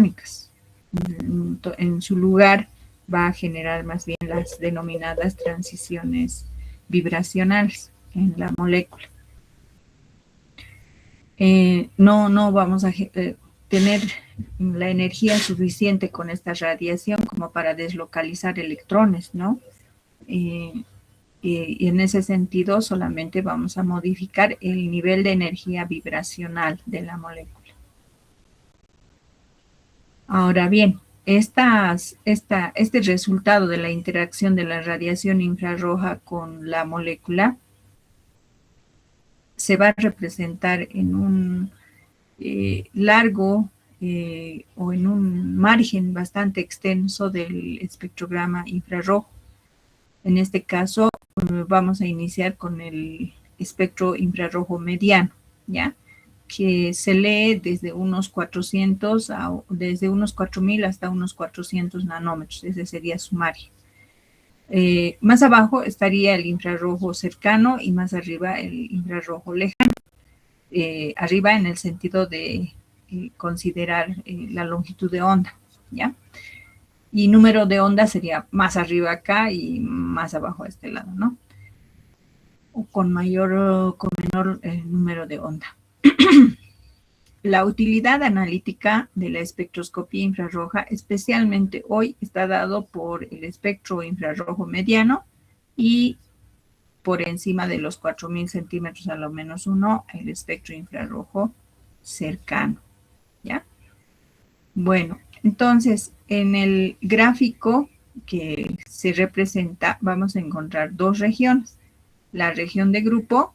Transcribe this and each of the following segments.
electrónicas. En su lugar va a generar más bien las denominadas transiciones vibracionales en la molécula. No vamos a tener la energía suficiente con esta radiación como para deslocalizar electrones, ¿no? Y en ese sentido solamente vamos a modificar el nivel de energía vibracional de la molécula. Ahora bien, este resultado de la interacción de la radiación infrarroja con la molécula se va a representar en un largo o en un margen bastante extenso del espectrograma infrarrojo. En este caso, vamos a iniciar con el espectro infrarrojo mediano, ¿ya? Que se lee desde unos 400, desde unos 4000 hasta unos 400 nanómetros. Ese sería su margen. Más abajo estaría el infrarrojo cercano y más arriba el infrarrojo lejano. Arriba en el sentido de considerar la longitud de onda, ¿ya? Y número de onda sería más arriba acá y más abajo a este lado, ¿no? O con mayor o con menor número de onda. La utilidad analítica de la espectroscopía infrarroja, especialmente hoy, está dado por el espectro infrarrojo mediano y por encima de los 4000 centímetros a lo menos uno, el espectro infrarrojo cercano, ¿ya? Bueno, entonces, en el gráfico que se representa, vamos a encontrar dos regiones. La región de grupo,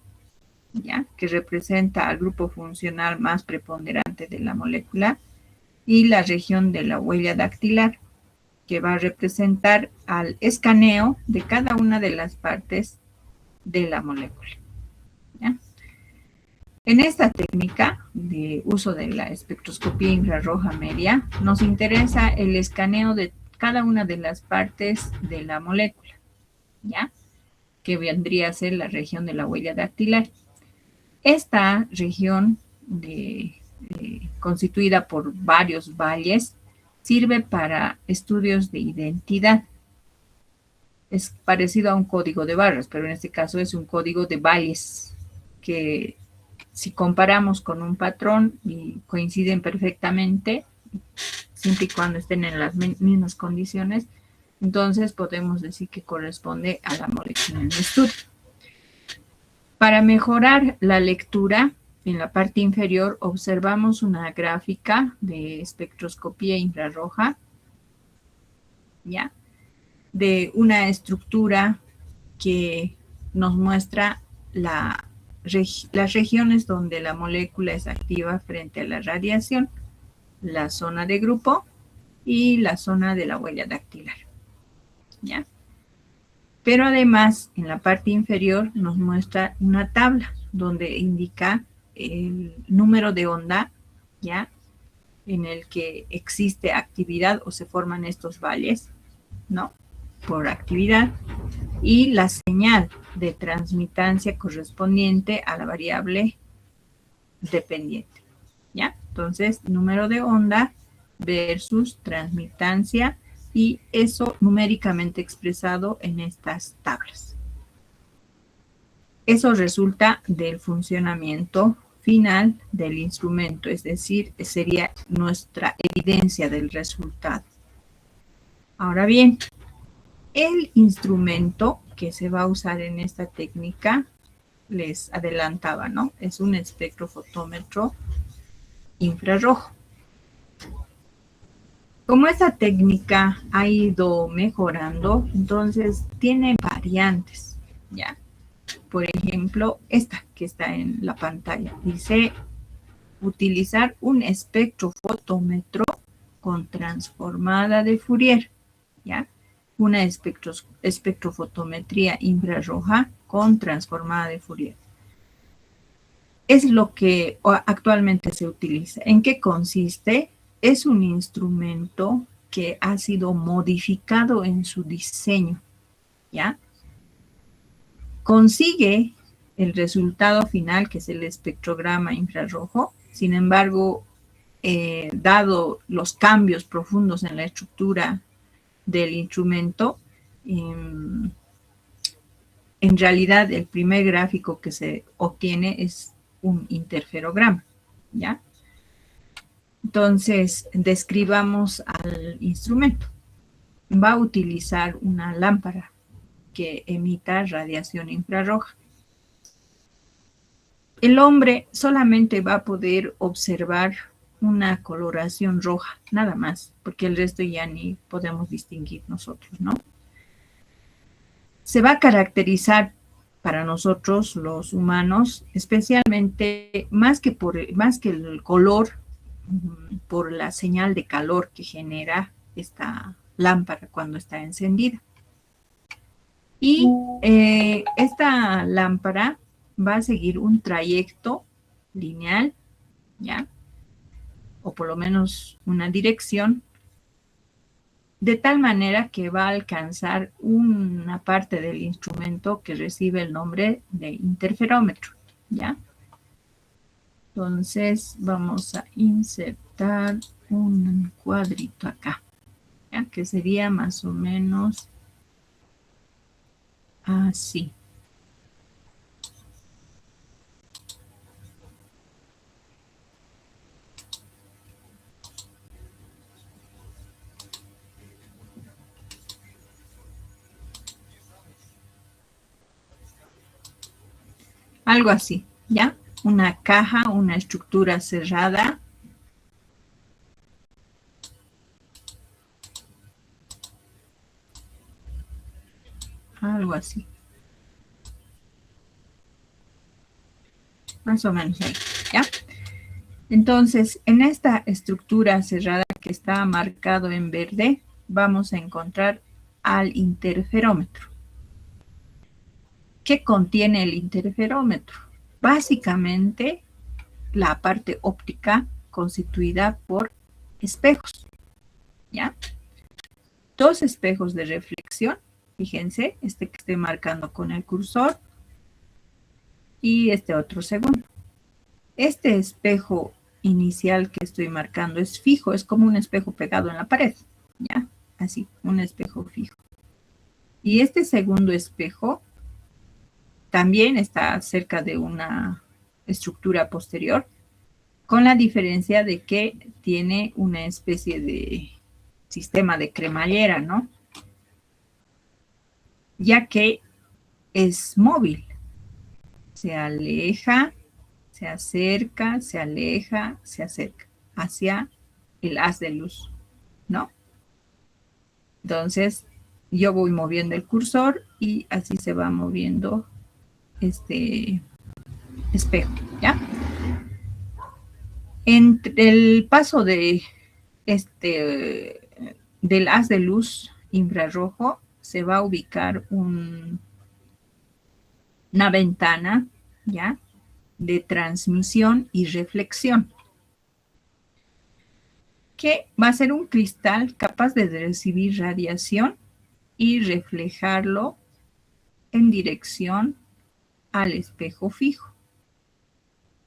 ¿ya? Que representa al grupo funcional más preponderante de la molécula, y la región de la huella dactilar, que va a representar al escaneo de cada una de las partes de la molécula, ¿ya? En esta técnica de uso de la espectroscopía infrarroja media, nos interesa el escaneo de cada una de las partes de la molécula, ¿ya? Que vendría a ser la región de la huella dactilar. Esta región constituida por varios valles sirve para estudios de identidad. Es parecido a un código de barras, pero en este caso es un código de valles que, si comparamos con un patrón y coinciden perfectamente, siempre y cuando estén en las mismas condiciones, entonces podemos decir que corresponde a la molécula en estudio. Para mejorar la lectura, en la parte inferior observamos una gráfica de espectroscopía infrarroja, ¿ya? De una estructura que nos muestra las regiones donde la molécula es activa frente a la radiación, la zona de grupo y la zona de la huella dactilar, ¿ya? Pero además, en la parte inferior nos muestra una tabla donde indica el número de onda, ¿ya? En el que existe actividad o se forman estos valles, ¿no? Por actividad, y la señal de transmitancia correspondiente a la variable dependiente, ¿ya? Entonces, número de onda versus transmitancia, y eso numéricamente expresado en estas tablas. Eso resulta del funcionamiento final del instrumento, es decir, sería nuestra evidencia del resultado. Ahora bien, el instrumento que se va a usar en esta técnica, les adelantaba, ¿no? Es un espectrofotómetro infrarrojo. Como esta técnica ha ido mejorando, entonces tiene variantes, ¿ya? Por ejemplo, esta que está en la pantalla, dice utilizar un espectrofotómetro con transformada de Fourier, ¿ya? Una espectrofotometría infrarroja con transformada de Fourier. Es lo que actualmente se utiliza. ¿En qué consiste? Es un instrumento que ha sido modificado en su diseño, ¿ya? Consigue el resultado final, que es el espectrograma infrarrojo. Sin embargo, dado los cambios profundos en la estructura del instrumento, en realidad el primer gráfico que se obtiene es un interferograma, ¿ya? Entonces, describamos al instrumento. Va a utilizar una lámpara que emita radiación infrarroja. El hombre solamente va a poder observar una coloración roja, nada más, porque el resto ya ni podemos distinguir nosotros, ¿no? Se va a caracterizar para nosotros los humanos, especialmente más que el color, por la señal de calor que genera esta lámpara cuando está encendida. Y esta lámpara va a seguir un trayecto lineal, ¿ya? O por lo menos una dirección, de tal manera que va a alcanzar una parte del instrumento que recibe el nombre de interferómetro, ¿ya? Entonces vamos a insertar un cuadrito acá, ¿ya? Que sería más o menos así. Algo así, ¿ya? Una caja, una estructura cerrada. Algo así. Más o menos ahí, ¿ya? Entonces, en esta estructura cerrada que está marcado en verde, vamos a encontrar al interferómetro. ¿Qué contiene el interferómetro? Básicamente, la parte óptica constituida por espejos, ¿ya? Dos espejos de reflexión, fíjense, este que estoy marcando con el cursor y este otro segundo. Este espejo inicial que estoy marcando es fijo, es como un espejo pegado en la pared, ¿ya? Así, un espejo fijo. Y este segundo espejo también está cerca de una estructura posterior, con la diferencia de que tiene una especie de sistema de cremallera, ¿no? Ya que es móvil. Se aleja, se acerca, se aleja, se acerca hacia el haz de luz, ¿no? Entonces, yo voy moviendo el cursor y así se va moviendo este espejo, ¿ya? Entre el paso de del haz de luz infrarrojo se va a ubicar una ventana, ¿ya? De transmisión y reflexión, que va a ser un cristal capaz de recibir radiación y reflejarlo en dirección al espejo fijo.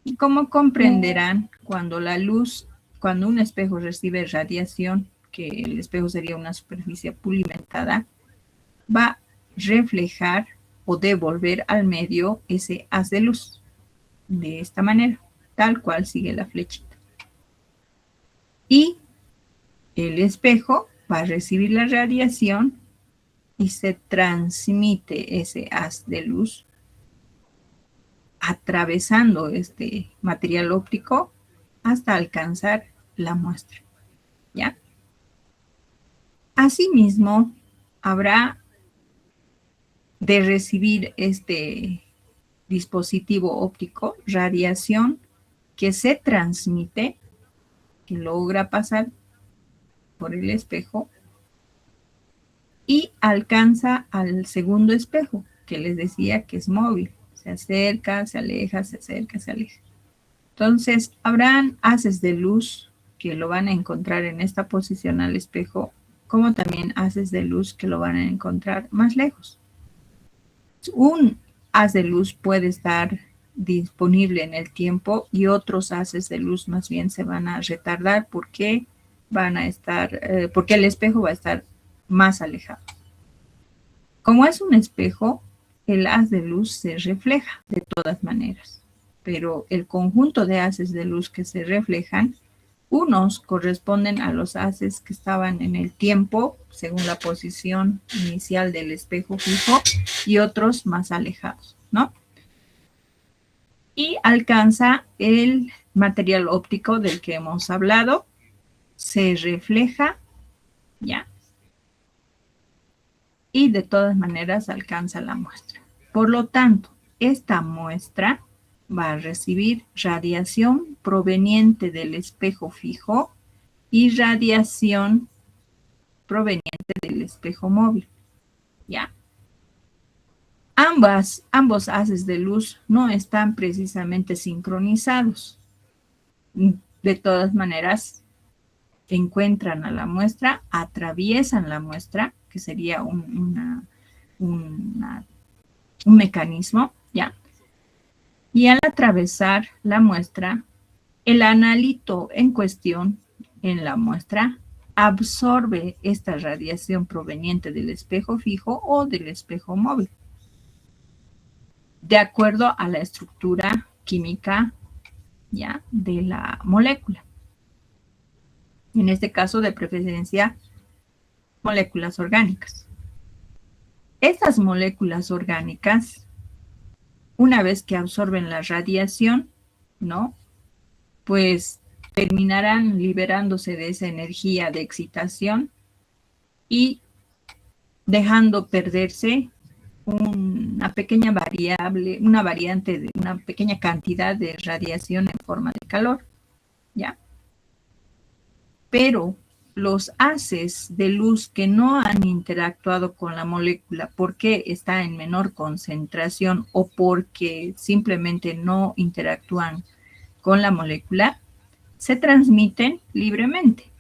Y como comprenderán, cuando un espejo recibe radiación, que el espejo sería una superficie pulimentada, va a reflejar o devolver al medio ese haz de luz. De esta manera, tal cual sigue la flechita. Y el espejo va a recibir la radiación y se transmite ese haz de luz atravesando este material óptico hasta alcanzar la muestra, ¿ya? Asimismo, habrá de recibir este dispositivo óptico radiación que se transmite, que logra pasar por el espejo y alcanza al segundo espejo, que les decía que es móvil. Se acerca, se aleja, se acerca, se aleja. Entonces, habrán haces de luz que lo van a encontrar en esta posición al espejo, como también haces de luz que lo van a encontrar más lejos. Un haz de luz puede estar disponible en el tiempo y otros haces de luz más bien se van a retardar porque van a estar, porque el espejo va a estar más alejado. Como es un espejo, el haz de luz se refleja de todas maneras, pero el conjunto de haces de luz que se reflejan, unos corresponden a los haces que estaban en el tiempo, según la posición inicial del espejo fijo, y otros más alejados, ¿no? Y alcanza el material óptico del que hemos hablado, se refleja, ¿ya? Y de todas maneras alcanza la muestra. Por lo tanto, esta muestra va a recibir radiación proveniente del espejo fijo y radiación proveniente del espejo móvil, ¿ya? Ambos haces de luz no están precisamente sincronizados. De todas maneras, encuentran a la muestra, atraviesan la muestra, que sería un mecanismo, ¿ya? Y al atravesar la muestra, el analito en cuestión en la muestra absorbe esta radiación proveniente del espejo fijo o del espejo móvil, de acuerdo a la estructura química, ¿ya?, de la molécula. En este caso, de preferencia, moléculas orgánicas. Estas moléculas orgánicas, una vez que absorben la radiación, ¿no?, pues terminarán liberándose de esa energía de excitación y dejando perderse una pequeña variable, una variante de una pequeña cantidad de radiación en forma de calor, ¿ya? Pero los haces de luz que no han interactuado con la molécula porque está en menor concentración o porque simplemente no interactúan con la molécula, se transmiten libremente,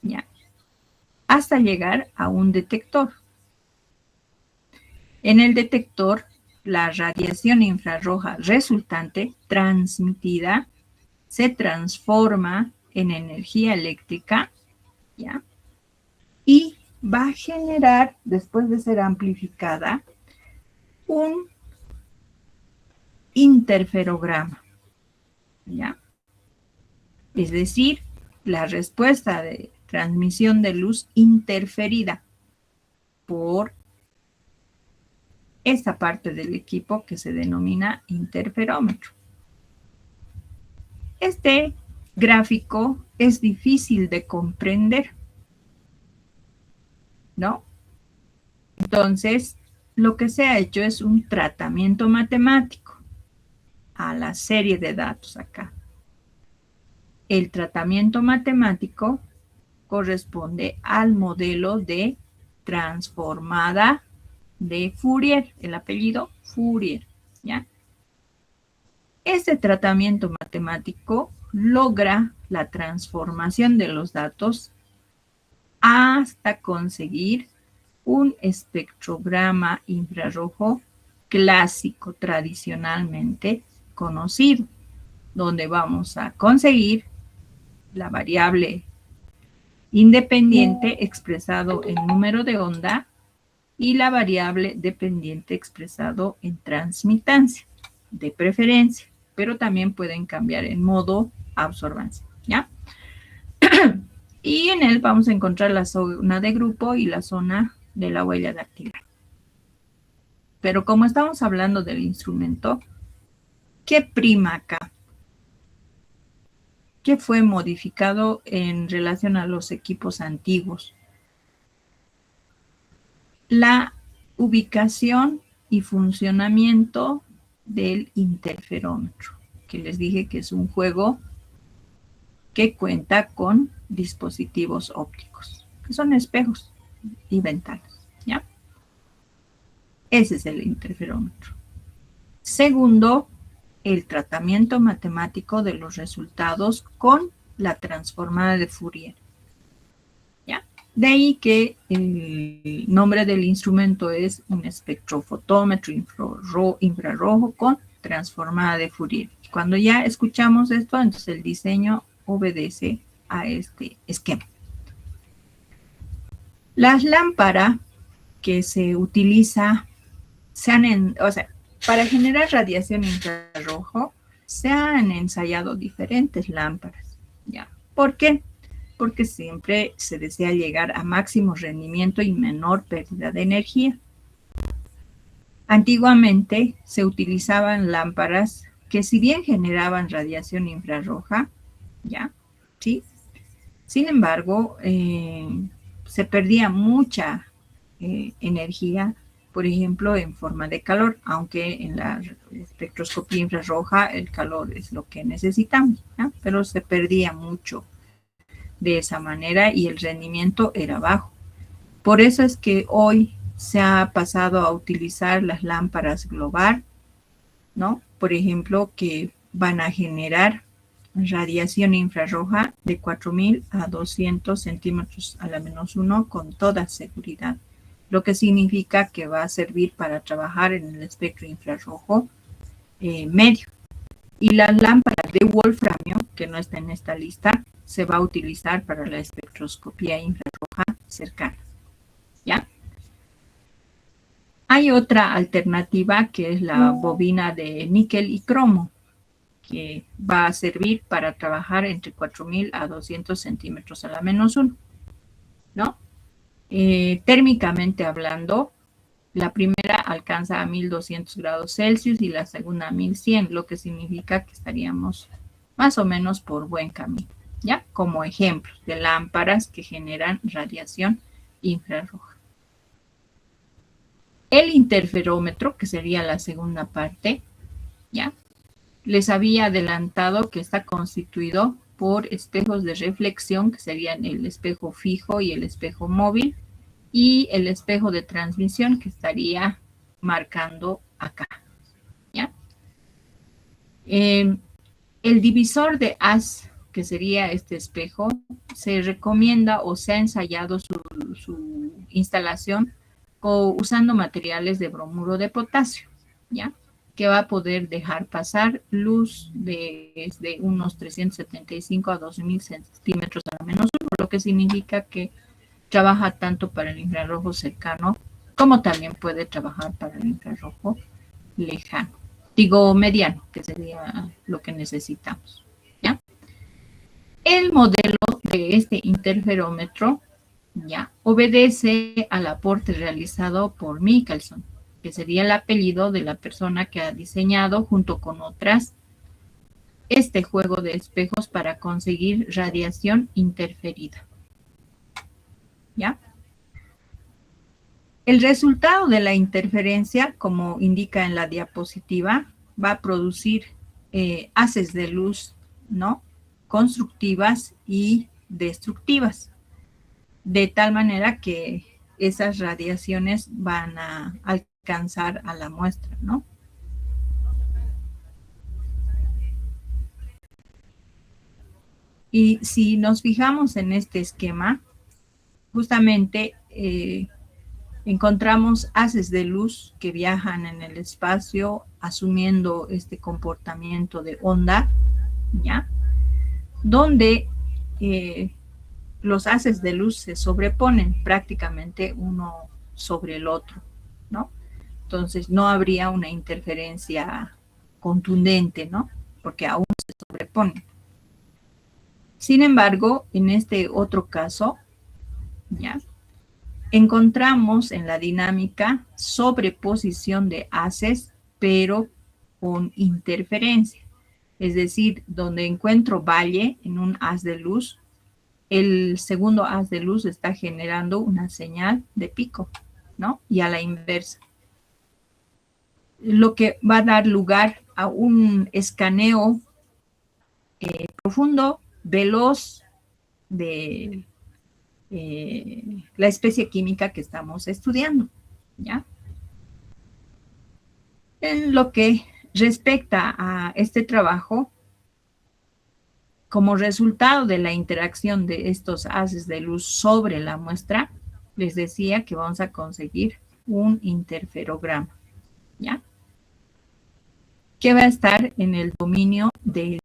¿ya?, hasta llegar a un detector. En el detector, la radiación infrarroja resultante transmitida se transforma en energía eléctrica, ¿ya?, y va a generar, después de ser amplificada, un interferograma, ¿ya? Es decir, la respuesta de transmisión de luz interferida por esta parte del equipo que se denomina interferómetro. Este gráfico es difícil de comprender, ¿no? Entonces, lo que se ha hecho es un tratamiento matemático a la serie de datos acá. El tratamiento matemático corresponde al modelo de transformada de Fourier, el apellido Fourier, ¿ya? Este tratamiento matemático logra la transformación de los datos hasta conseguir un espectrograma infrarrojo clásico, tradicionalmente conocido, donde vamos a conseguir la variable independiente expresado en número de onda y la variable dependiente expresado en transmitancia, de preferencia, pero también pueden cambiar en modo absorbancia, ¿ya? Y en él vamos a encontrar la zona de grupo y la zona de la huella dactilar. Pero como estamos hablando del instrumento, ¿qué prima acá? ¿Qué fue modificado en relación a los equipos antiguos? La ubicación y funcionamiento del interferómetro, que les dije que es un juego que cuenta con dispositivos ópticos, que son espejos y ventanas, ¿ya? Ese es el interferómetro. Segundo, el tratamiento matemático de los resultados con la transformada de Fourier, ¿ya? De ahí que el nombre del instrumento es un espectrofotómetro infrarrojo con transformada de Fourier. Cuando ya escuchamos esto, entonces el diseño obedece a este esquema. Las lámparas que se utiliza, para generar radiación infrarrojo, se han ensayado diferentes lámparas, ¿ya? ¿Por qué? Porque siempre se desea llegar a máximo rendimiento y menor pérdida de energía. Antiguamente se utilizaban lámparas que si bien generaban radiación infrarroja, ¿ya? ¿Sí? Sin embargo, se perdía mucha energía, por ejemplo, en forma de calor, aunque en la espectroscopía infrarroja el calor es lo que necesitamos, ¿ya? Pero se perdía mucho de esa manera y el rendimiento era bajo. Por eso es que hoy se ha pasado a utilizar las lámparas global, ¿no? Por ejemplo, que van a generar radiación infrarroja de 4.000 a 200 centímetros a la menos 1 con toda seguridad, lo que significa que va a servir para trabajar en el espectro infrarrojo medio. Y la lámpara de wolframio, que no está en esta lista, se va a utilizar para la espectroscopía infrarroja cercana, ¿ya? Hay otra alternativa que es la bobina de níquel y cromo, que va a servir para trabajar entre 4.000 a 200 centímetros a la menos 1, ¿no? Térmicamente hablando, la primera alcanza a 1.200 grados Celsius y la segunda a 1.100, lo que significa que estaríamos más o menos por buen camino, ¿ya? Como ejemplos de lámparas que generan radiación infrarroja. El interferómetro, que sería la segunda parte, ¿ya? Les había adelantado que está constituido por espejos de reflexión, que serían el espejo fijo y el espejo móvil, y el espejo de transmisión, que estaría marcando acá, ¿ya? El divisor de haz, que sería este espejo, se recomienda o se ha ensayado su instalación usando materiales de bromuro de potasio, ¿ya? Que va a poder dejar pasar luz desde unos 375 a 2.000 centímetros a la menos 1, lo que significa que trabaja tanto para el infrarrojo cercano como también puede trabajar para el infrarrojo lejano. Digo mediano, que sería lo que necesitamos, ¿ya? El modelo de este interferómetro, ¿ya? Obedece al aporte realizado por Michelson, que sería el apellido de la persona que ha diseñado junto con otras este juego de espejos para conseguir radiación interferida, ¿ya? El resultado de la interferencia, como indica en la diapositiva, va a producir haces de luz, ¿no? Constructivas y destructivas, de tal manera que esas radiaciones van a alcanzar a la muestra, ¿no? Y si nos fijamos en este esquema, justamente encontramos haces de luz que viajan en el espacio asumiendo este comportamiento de onda, ¿ya? Donde los haces de luz se sobreponen prácticamente uno sobre el otro, ¿no? Entonces no habría una interferencia contundente, ¿no? Porque aún se sobreponen. Sin embargo, en este otro caso, ¿ya? Encontramos en la dinámica sobreposición de haces, pero con interferencia. Es decir, donde encuentro valle en un haz de luz, el segundo haz de luz está generando una señal de pico, ¿no? Y a la inversa. Lo que va a dar lugar a un escaneo profundo, veloz de la especie química que estamos estudiando, ¿ya? En lo que respecta a este trabajo, como resultado de la interacción de estos haces de luz sobre la muestra, les decía que vamos a conseguir un interferograma, ¿ya? que va a estar en el dominio de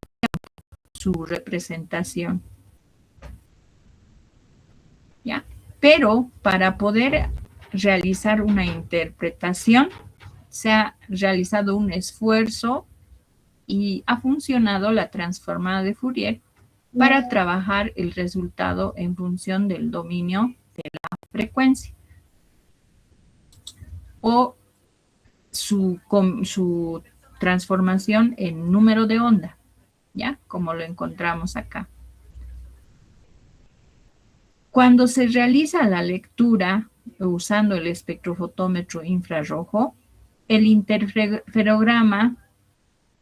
su representación. ¿Ya? Pero para poder realizar una interpretación, se ha realizado un esfuerzo y ha funcionado la transformada de Fourier para trabajar el resultado en función del dominio de la frecuencia o su transformación en número de onda, ¿ya? Como lo encontramos acá. Cuando se realiza la lectura usando el espectrofotómetro infrarrojo, el interferograma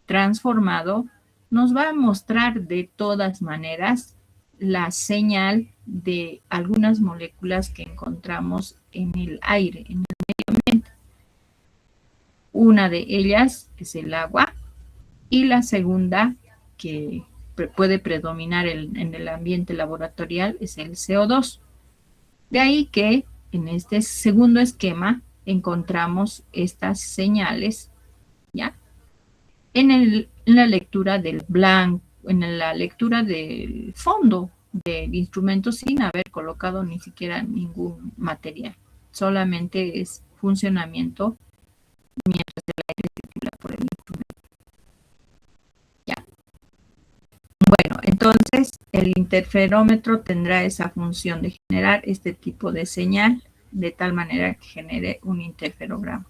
transformado nos va a mostrar de todas maneras la señal de algunas moléculas que encontramos en el aire, en el medio ambiente. Una de ellas es el agua y la segunda, que puede predominar en el ambiente laboratorial, es el CO2. De ahí que en este segundo esquema encontramos estas señales, ¿ya? En la lectura del blanco, en la lectura del fondo del instrumento sin haber colocado ni siquiera ningún material. Solamente es funcionamiento mientras el aire circula por el instrumento. ¿Ya? Bueno, entonces el interferómetro tendrá esa función de generar este tipo de señal de tal manera que genere un interferograma.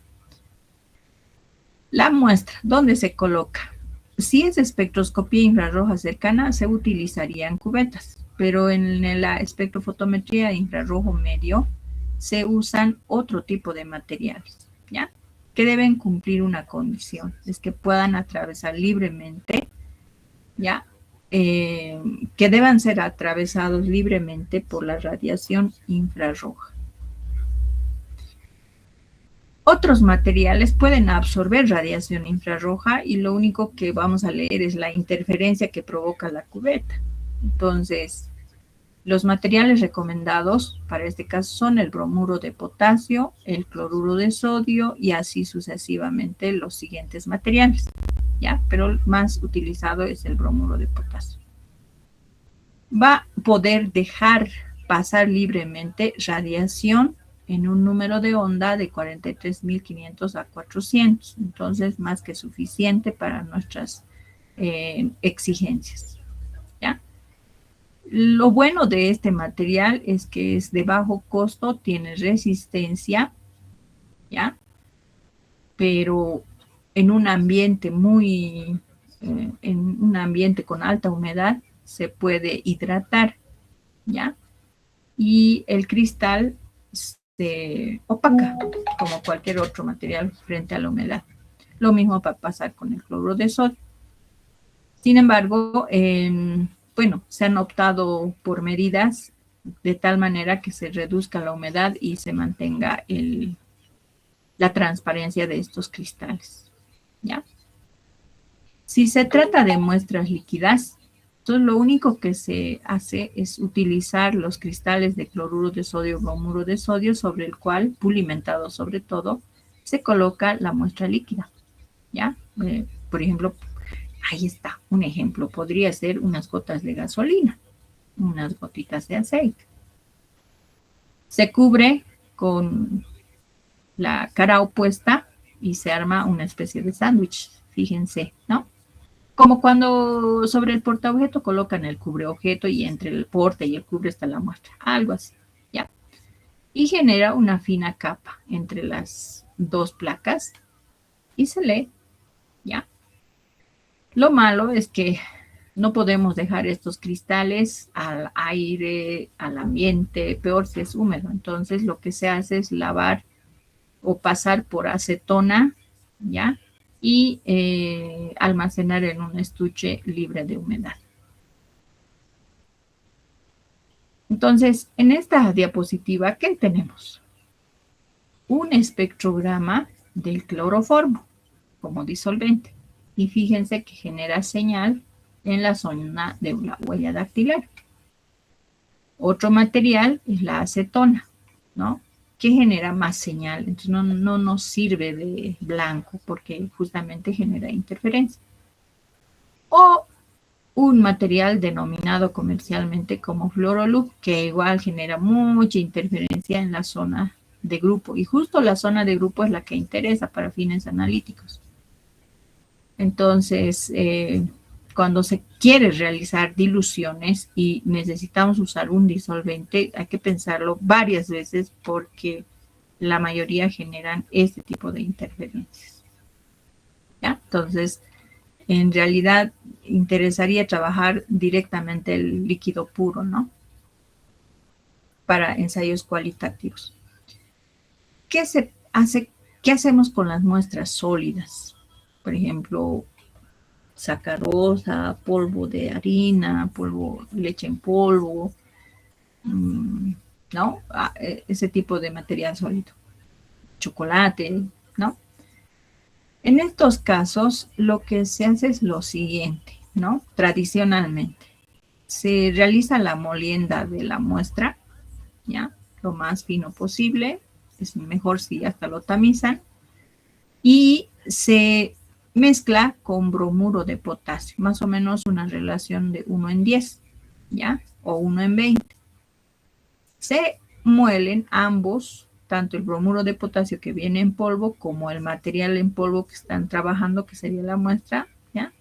La muestra, ¿dónde se coloca? Si es espectroscopía infrarroja cercana, se utilizarían cubetas, pero en la espectrofotometría infrarrojo medio se usan otro tipo de materiales, ¿ya? Que deben cumplir una condición, es que puedan atravesar libremente, ¿ya? Que deban ser atravesados libremente por la radiación infrarroja. Otros materiales pueden absorber radiación infrarroja y lo único que vamos a leer es la interferencia que provoca la cubeta. Entonces, los materiales recomendados para este caso son el bromuro de potasio, el cloruro de sodio y así sucesivamente los siguientes materiales, ¿ya? Pero el más utilizado es el bromuro de potasio. Va a poder dejar pasar libremente radiación en un número de onda de 43.500 a 400. Entonces, más que suficiente para nuestras exigencias, ¿ya? Lo bueno de este material es que es de bajo costo, tiene resistencia, ¿ya? Pero en un ambiente en un ambiente con alta humedad, se puede hidratar, ¿ya? Y el cristal se opaca, como cualquier otro material frente a la humedad. Lo mismo va a pasar con el cloruro de sodio. Sin embargo, bueno, se han optado por medidas de tal manera que se reduzca la humedad y se mantenga la transparencia de estos cristales, ¿ya? Si se trata de muestras líquidas, entonces lo único que se hace es utilizar los cristales de cloruro de sodio, bromuro de sodio, sobre el cual, pulimentado sobre todo, se coloca la muestra líquida, ¿ya? Por ejemplo, ahí está, un ejemplo, podría ser unas gotas de gasolina, unas gotitas de aceite. Se cubre con la cara opuesta y se arma una especie de sándwich, fíjense, ¿no? Como cuando sobre el portaobjeto colocan el cubreobjeto y entre el porte y el cubre está la muestra, algo así, ¿ya? Y genera una fina capa entre las dos placas y se lee, ¿ya? Lo malo es que no podemos dejar estos cristales al aire, al ambiente, peor si es húmedo. Entonces lo que se hace es lavar o pasar por acetona, ¿ya? Y almacenar en un estuche libre de humedad. Entonces, en esta diapositiva, ¿qué tenemos? Un espectrograma del cloroformo como disolvente. Y fíjense que genera señal en la zona de la huella dactilar. Otro material es la acetona, ¿no? que genera más señal. Entonces no nos sirve de blanco porque justamente genera interferencia. O un material denominado comercialmente como Fluorolux, que igual genera mucha interferencia en la zona de grupo. Y justo la zona de grupo es la que interesa para fines analíticos. Entonces, cuando se quiere realizar diluciones y necesitamos usar un disolvente, hay que pensarlo varias veces porque la mayoría generan este tipo de interferencias. ¿Ya? Entonces, en realidad interesaría trabajar directamente el líquido puro, ¿no? Para ensayos cualitativos. ¿Qué se hace? ¿Qué hacemos con las muestras sólidas? Por ejemplo, sacarosa, polvo de harina, polvo, leche en polvo, ¿no? Ese tipo de material sólido. Chocolate, ¿no? En estos casos, lo que se hace es lo siguiente, ¿no? Tradicionalmente, se realiza la molienda de la muestra, ¿ya? Lo más fino posible, es mejor si hasta lo tamizan, y se mezcla con bromuro de potasio, más o menos una relación de 1:10, ¿ya? O 1:20. Se muelen ambos, tanto el bromuro de potasio que viene en polvo como el material en polvo que están trabajando, que sería la muestra, ¿ya?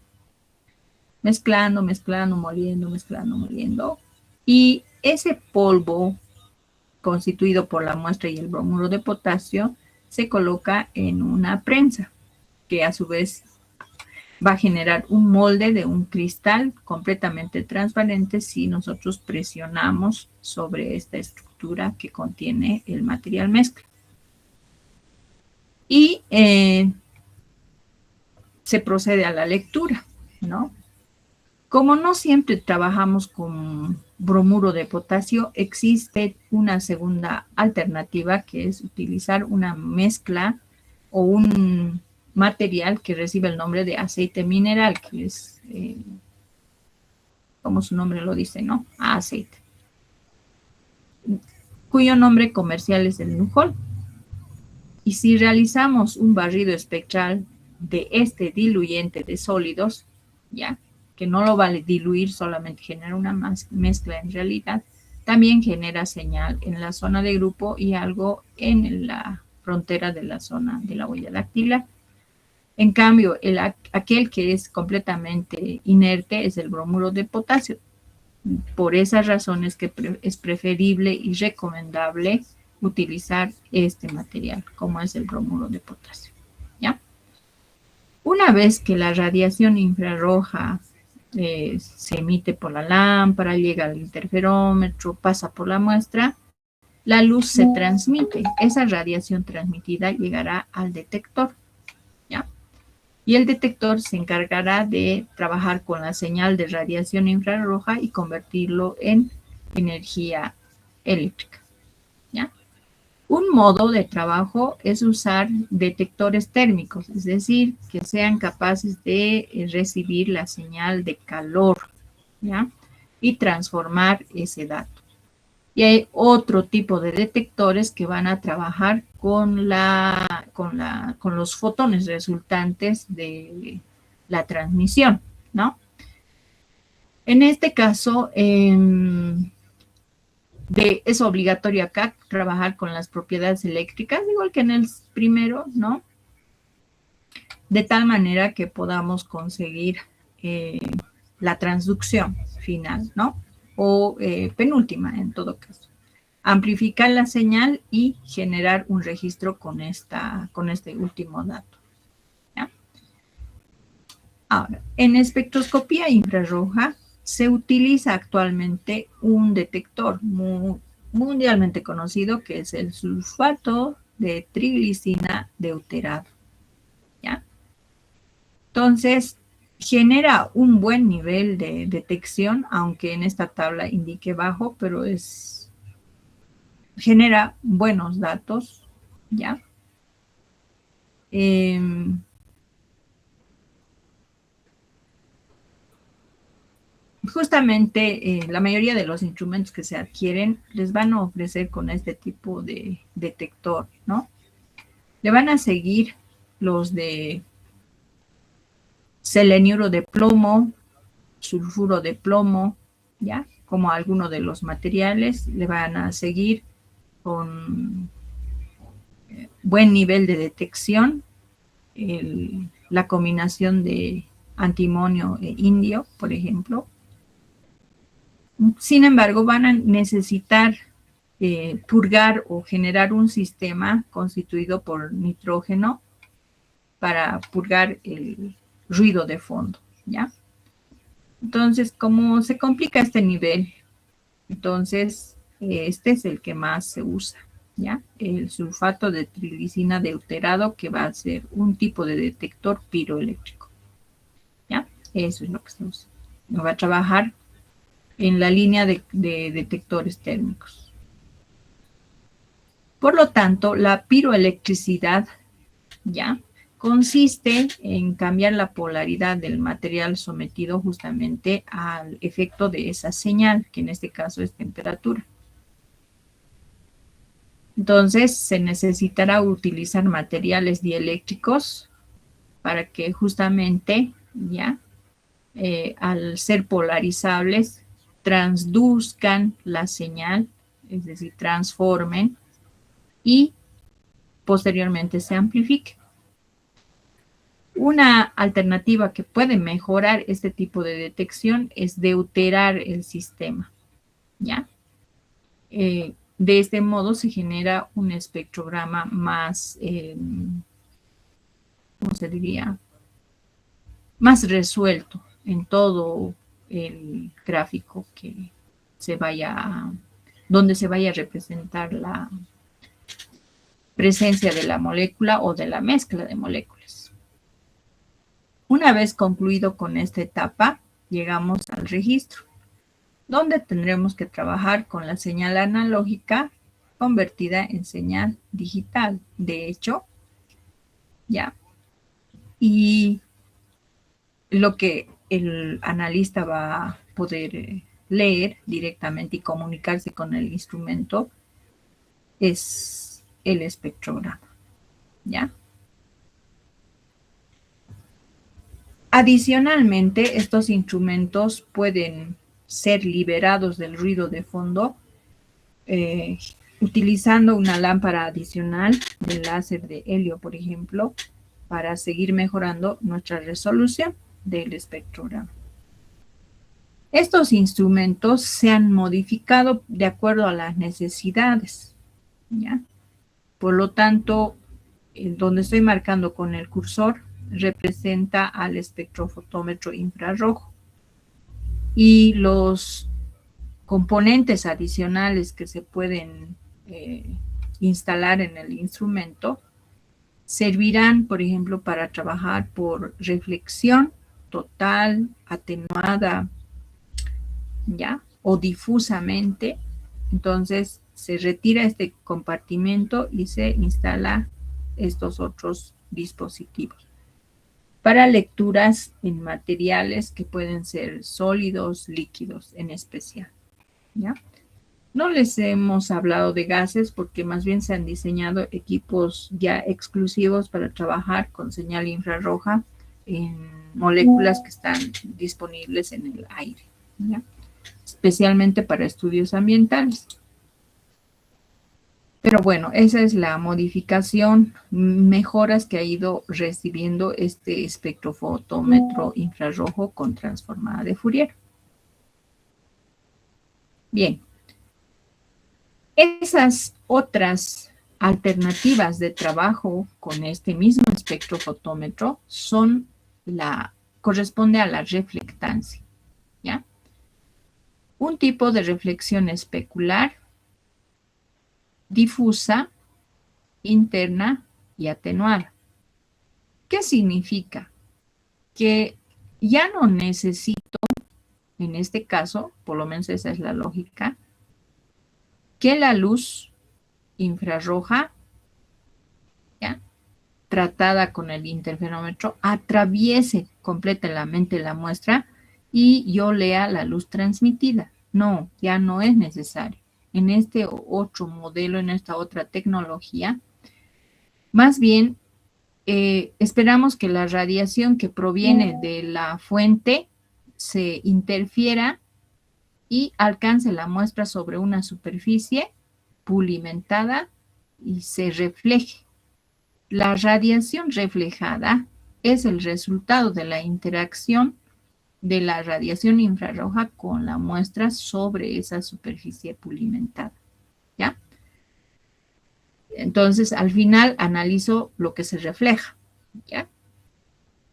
Mezclando, mezclando, moliendo, mezclando, moliendo. Y ese polvo constituido por la muestra y el bromuro de potasio se coloca en una prensa que a su vez va a generar un molde de un cristal completamente transparente si nosotros presionamos sobre esta estructura que contiene el material mezcla. Y se procede a la lectura, ¿no? Como no siempre trabajamos con bromuro de potasio, existe una segunda alternativa que es utilizar una mezcla o un material que recibe el nombre de aceite mineral, que es, como su nombre lo dice, ¿no? Aceite, cuyo nombre comercial es el Nujol. Y si realizamos un barrido espectral de este diluyente de sólidos, ya, que no lo va a diluir, solamente genera una mezcla en realidad, también genera señal en la zona de grupo y algo en la frontera de la zona de la huella dactilar. En cambio, aquel que es completamente inerte es el bromuro de potasio. Por esas razones que es preferible y recomendable utilizar este material, como es el bromuro de potasio, ¿ya? Una vez que la radiación infrarroja se emite por la lámpara, llega al interferómetro, pasa por la muestra, la luz se transmite. Esa radiación transmitida llegará al detector, ¿ya? Y el detector se encargará de trabajar con la señal de radiación infrarroja y convertirlo en energía eléctrica, ¿ya? Un modo de trabajo es usar detectores térmicos, es decir, que sean capaces de recibir la señal de calor, ¿ya? Y transformar ese dato. Y hay otro tipo de detectores que van a trabajar con los fotones resultantes de la transmisión, ¿no? En este caso, es obligatorio acá trabajar con las propiedades eléctricas, igual que en el primero, ¿no? De tal manera que podamos conseguir la transducción final, ¿no? O penúltima en todo caso. Amplificar la señal y generar un registro con este último dato, ¿ya? Ahora, en espectroscopía infrarroja se utiliza actualmente un detector mundialmente conocido que es el sulfato de triglicina deuterado, ¿ya? Entonces, genera un buen nivel de detección, aunque en esta tabla indique bajo, pero genera buenos datos, ¿ya? justamente la mayoría de los instrumentos que se adquieren les van a ofrecer con este tipo de detector, ¿no? Le van a seguir los de seleniuro de plomo, sulfuro de plomo, ¿ya? Como algunos de los materiales, le van a seguir con buen nivel de detección, la combinación de antimonio e indio, por ejemplo. Sin embargo, van a necesitar purgar o generar un sistema constituido por nitrógeno para purgar el ruido de fondo, ¿ya? Entonces, como se complica este nivel, entonces este es el que más se usa, ¿ya? El sulfato de trilicina deuterado, que va a ser un tipo de detector piroeléctrico, ¿ya? Eso es lo que se usa. No va a trabajar en la línea de detectores térmicos. Por lo tanto, la piroelectricidad, ¿ya? Consiste en cambiar la polaridad del material sometido justamente al efecto de esa señal, que en este caso es temperatura. Entonces, se necesitará utilizar materiales dieléctricos para que justamente, ya, al ser polarizables, transduzcan la señal, es decir, transformen y posteriormente se amplifique. Una alternativa que puede mejorar este tipo de detección es deuterar el sistema, ¿ya? De este modo se genera un espectrograma más, ¿cómo se diría? Más resuelto en todo el gráfico que se vaya, donde se vaya a representar la presencia de la molécula o de la mezcla de moléculas. Una vez concluido con esta etapa, llegamos al registro, donde tendremos que trabajar con la señal analógica convertida en señal digital. De hecho, ya. Y lo que el analista va a poder leer directamente y comunicarse con el instrumento es el espectrograma, ¿ya? Adicionalmente, estos instrumentos pueden ser liberados del ruido de fondo eh, utilizando una lámpara adicional de láser de helio, por ejemplo, para seguir mejorando nuestra resolución del espectrograma. Estos instrumentos se han modificado de acuerdo a las necesidades, ¿ya? Por lo tanto, donde estoy marcando con el cursor representa al espectrofotómetro infrarrojo y los componentes adicionales que se pueden instalar en el instrumento servirán, por ejemplo, para trabajar por reflexión total, atenuada, ¿ya? O difusamente. Entonces, se retira este compartimento y se instala estos otros dispositivos para lecturas en materiales que pueden ser sólidos, líquidos en especial, ¿ya? No les hemos hablado de gases porque más bien se han diseñado equipos ya exclusivos para trabajar con señal infrarroja en moléculas que están disponibles en el aire, ¿ya? Especialmente para estudios ambientales. Pero bueno, esa es la modificación, mejoras que ha ido recibiendo este espectrofotómetro infrarrojo con transformada de Fourier. Bien, esas otras alternativas de trabajo con este mismo espectrofotómetro corresponde a la reflectancia, ¿ya? Un tipo de reflexión especular, difusa, interna y atenuada. ¿Qué significa? Que ya no necesito, en este caso, por lo menos esa es la lógica, que la luz infrarroja, ¿ya?, tratada con el interferómetro, atraviese completamente la muestra y yo lea la luz transmitida. No, ya no es necesario. En este otro modelo, en esta otra tecnología, más bien esperamos que la radiación que proviene de la fuente se interfiera y alcance la muestra sobre una superficie pulimentada y se refleje. La radiación reflejada es el resultado de la interacción de la radiación infrarroja con la muestra sobre esa superficie pulimentada, ¿ya? Entonces, al final analizo lo que se refleja, ¿ya?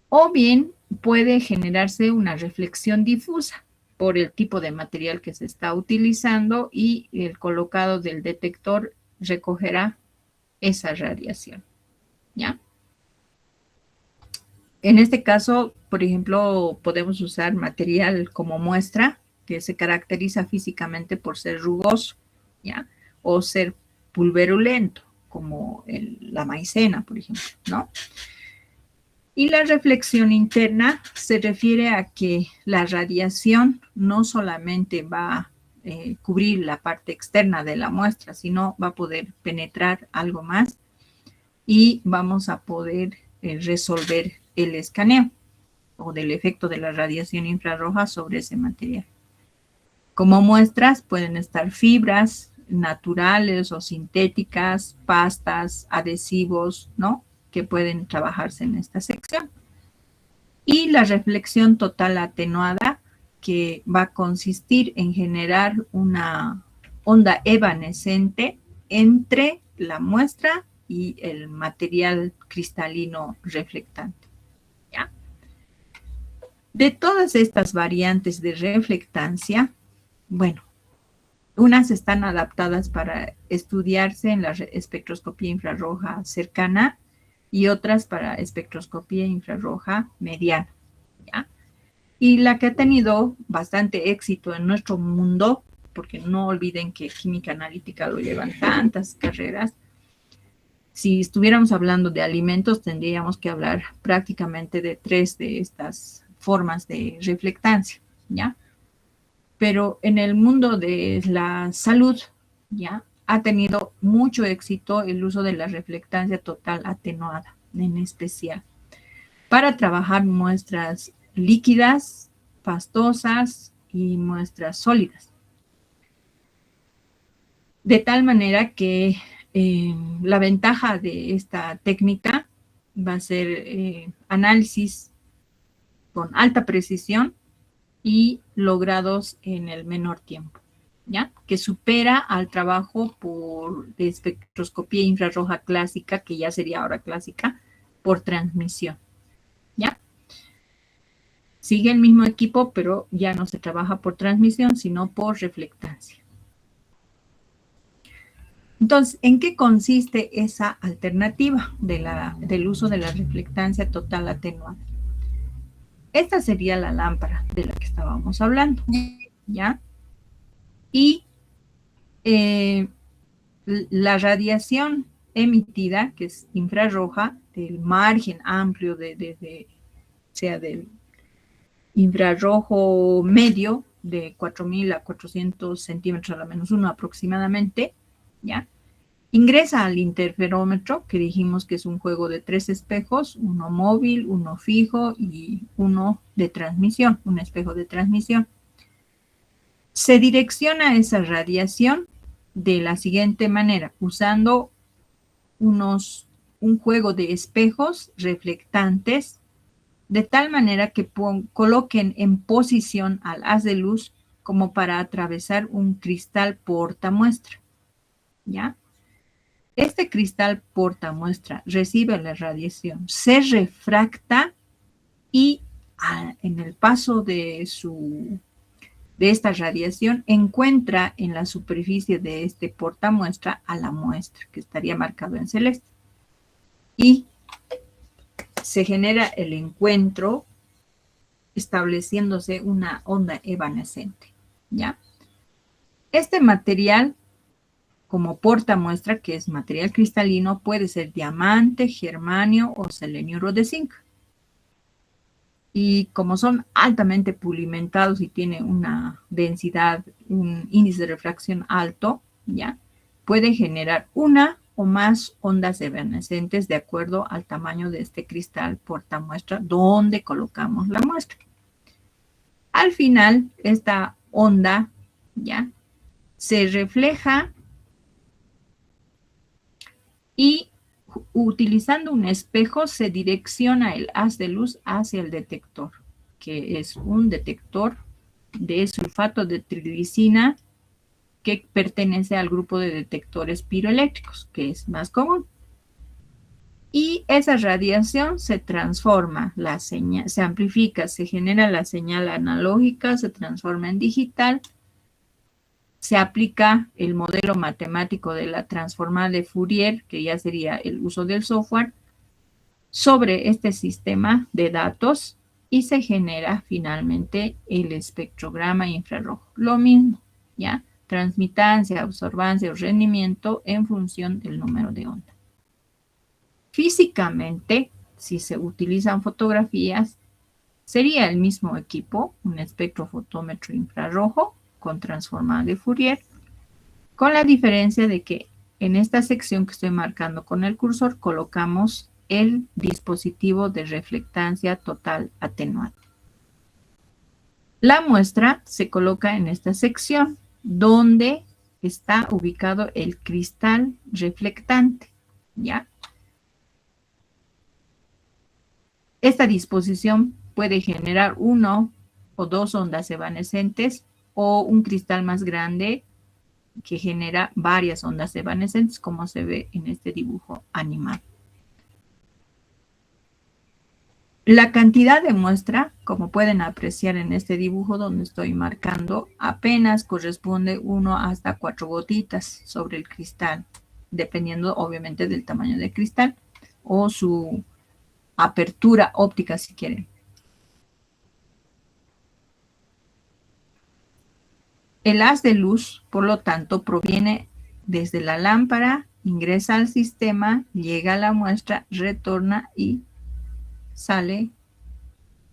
O bien puede generarse una reflexión difusa por el tipo de material que se está utilizando y el colocado del detector recogerá esa radiación, ¿ya? En este caso, por ejemplo, podemos usar material como muestra que se caracteriza físicamente por ser rugoso, ¿ya? O ser pulverulento, como la maicena, por ejemplo, ¿no? Y la reflexión interna se refiere a que la radiación no solamente va a cubrir la parte externa de la muestra, sino va a poder penetrar algo más y vamos a poder resolver el escaneo o del efecto de la radiación infrarroja sobre ese material. Como muestras pueden estar fibras naturales o sintéticas, pastas, adhesivos, ¿no? Que pueden trabajarse en esta sección. Y la reflexión total atenuada, que va a consistir en generar una onda evanescente entre la muestra y el material cristalino reflectante. ¿Ya? De todas estas variantes de reflectancia, bueno, unas están adaptadas para estudiarse en la espectroscopía infrarroja cercana y otras para espectroscopía infrarroja mediana, ¿ya? Y la que ha tenido bastante éxito en nuestro mundo, porque no olviden que química analítica lo llevan tantas carreras. Si estuviéramos hablando de alimentos, tendríamos que hablar prácticamente de 3 de estas formas de reflectancia, ¿ya? Pero en el mundo de la salud, ¿ya? Ha tenido mucho éxito el uso de la reflectancia total atenuada, en especial, para trabajar muestras líquidas, pastosas y muestras sólidas. De tal manera que la ventaja de esta técnica va a ser análisis con alta precisión y logrados en el menor tiempo, ¿ya? Que supera al trabajo de espectroscopía infrarroja clásica, que ya sería ahora clásica, por transmisión, ¿ya? Sigue el mismo equipo, pero ya no se trabaja por transmisión, sino por reflectancia. Entonces, ¿en qué consiste esa alternativa del uso de la reflectancia total atenuada? Esta sería la lámpara de la que estábamos hablando, ¿ya? Y la radiación emitida, que es infrarroja, del margen amplio sea del infrarrojo medio, de 4.000 a 400 centímetros a la menos 1 aproximadamente, ¿ya? Ingresa al interferómetro, que dijimos que es un juego de 3 espejos, uno móvil, uno fijo y uno de transmisión, un espejo de transmisión. Se direcciona esa radiación de la siguiente manera, usando un juego de espejos reflectantes, de tal manera que coloquen en posición al haz de luz como para atravesar un cristal portamuestra, ¿ya? Este cristal portamuestra recibe la radiación, se refracta y en el paso de esta radiación encuentra en la superficie de este portamuestra a la muestra, que estaría marcado en celeste. Y se genera el encuentro estableciéndose una onda evanescente, ¿ya? Este material, como portamuestra, que es material cristalino, puede ser diamante, germanio o selenio de zinc. y como son altamente pulimentados y tiene una densidad, un índice de refracción alto, ¿ya? Puede generar una o más ondas evanescentes de acuerdo al tamaño de este cristal portamuestra donde colocamos la muestra. Al final, esta onda, ¿ya? Se refleja y utilizando un espejo se direcciona el haz de luz hacia el detector, que es un detector de sulfato de trilicina que pertenece al grupo de detectores piroeléctricos, que es más común. Y esa radiación se transforma, la señal, se amplifica, se genera la señal analógica, se transforma en digital, se aplica el modelo matemático de la transformada de Fourier, que ya sería el uso del software, sobre este sistema de datos y se genera finalmente el espectrograma infrarrojo. Lo mismo, ¿ya? Transmitancia, absorbancia o rendimiento en función del número de onda. Físicamente, si se utilizan fotografías, sería el mismo equipo, un espectrofotómetro infrarrojo con transformada de Fourier, con la diferencia de que en esta sección que estoy marcando con el cursor colocamos el dispositivo de reflectancia total atenuante. La muestra se coloca en esta sección donde está ubicado el cristal reflectante, ¿ya? Esta disposición puede generar uno o dos ondas evanescentes o un cristal más grande que genera varias ondas evanescentes, como se ve en este dibujo animado. La cantidad de muestra, como pueden apreciar en este dibujo donde estoy marcando, apenas corresponde 1 hasta 4 gotitas sobre el cristal, dependiendo obviamente del tamaño del cristal o su apertura óptica si quieren. El haz de luz, por lo tanto, proviene desde la lámpara, ingresa al sistema, llega a la muestra, retorna y sale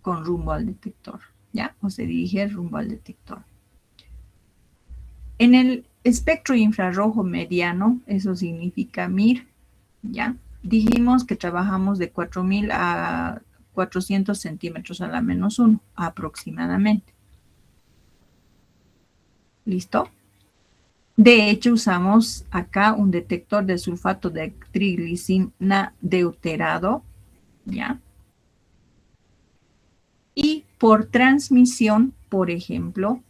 con rumbo al detector, ¿ya? O se dirige rumbo al detector. En el espectro infrarrojo mediano, eso significa MIR, ¿ya? Dijimos que trabajamos de 4000 a 400 centímetros a la -1, aproximadamente. ¿Listo? De hecho, usamos acá un detector de sulfato de triglicina deuterado, ¿ya? Y por transmisión, por ejemplo,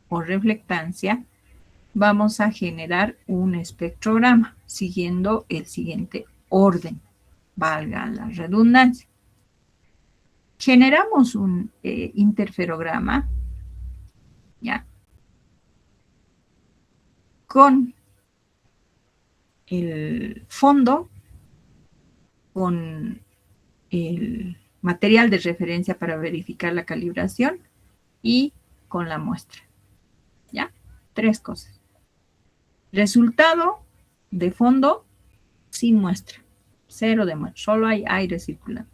o reflectancia, vamos a generar un espectrograma siguiendo el siguiente orden, valga la redundancia. Generamos un interferograma, ¿ya? Con el fondo, con el material de referencia para verificar la calibración y con la muestra, ¿ya? 3 cosas. Resultado de fondo sin muestra, 0 de muestra, solo hay aire circulando.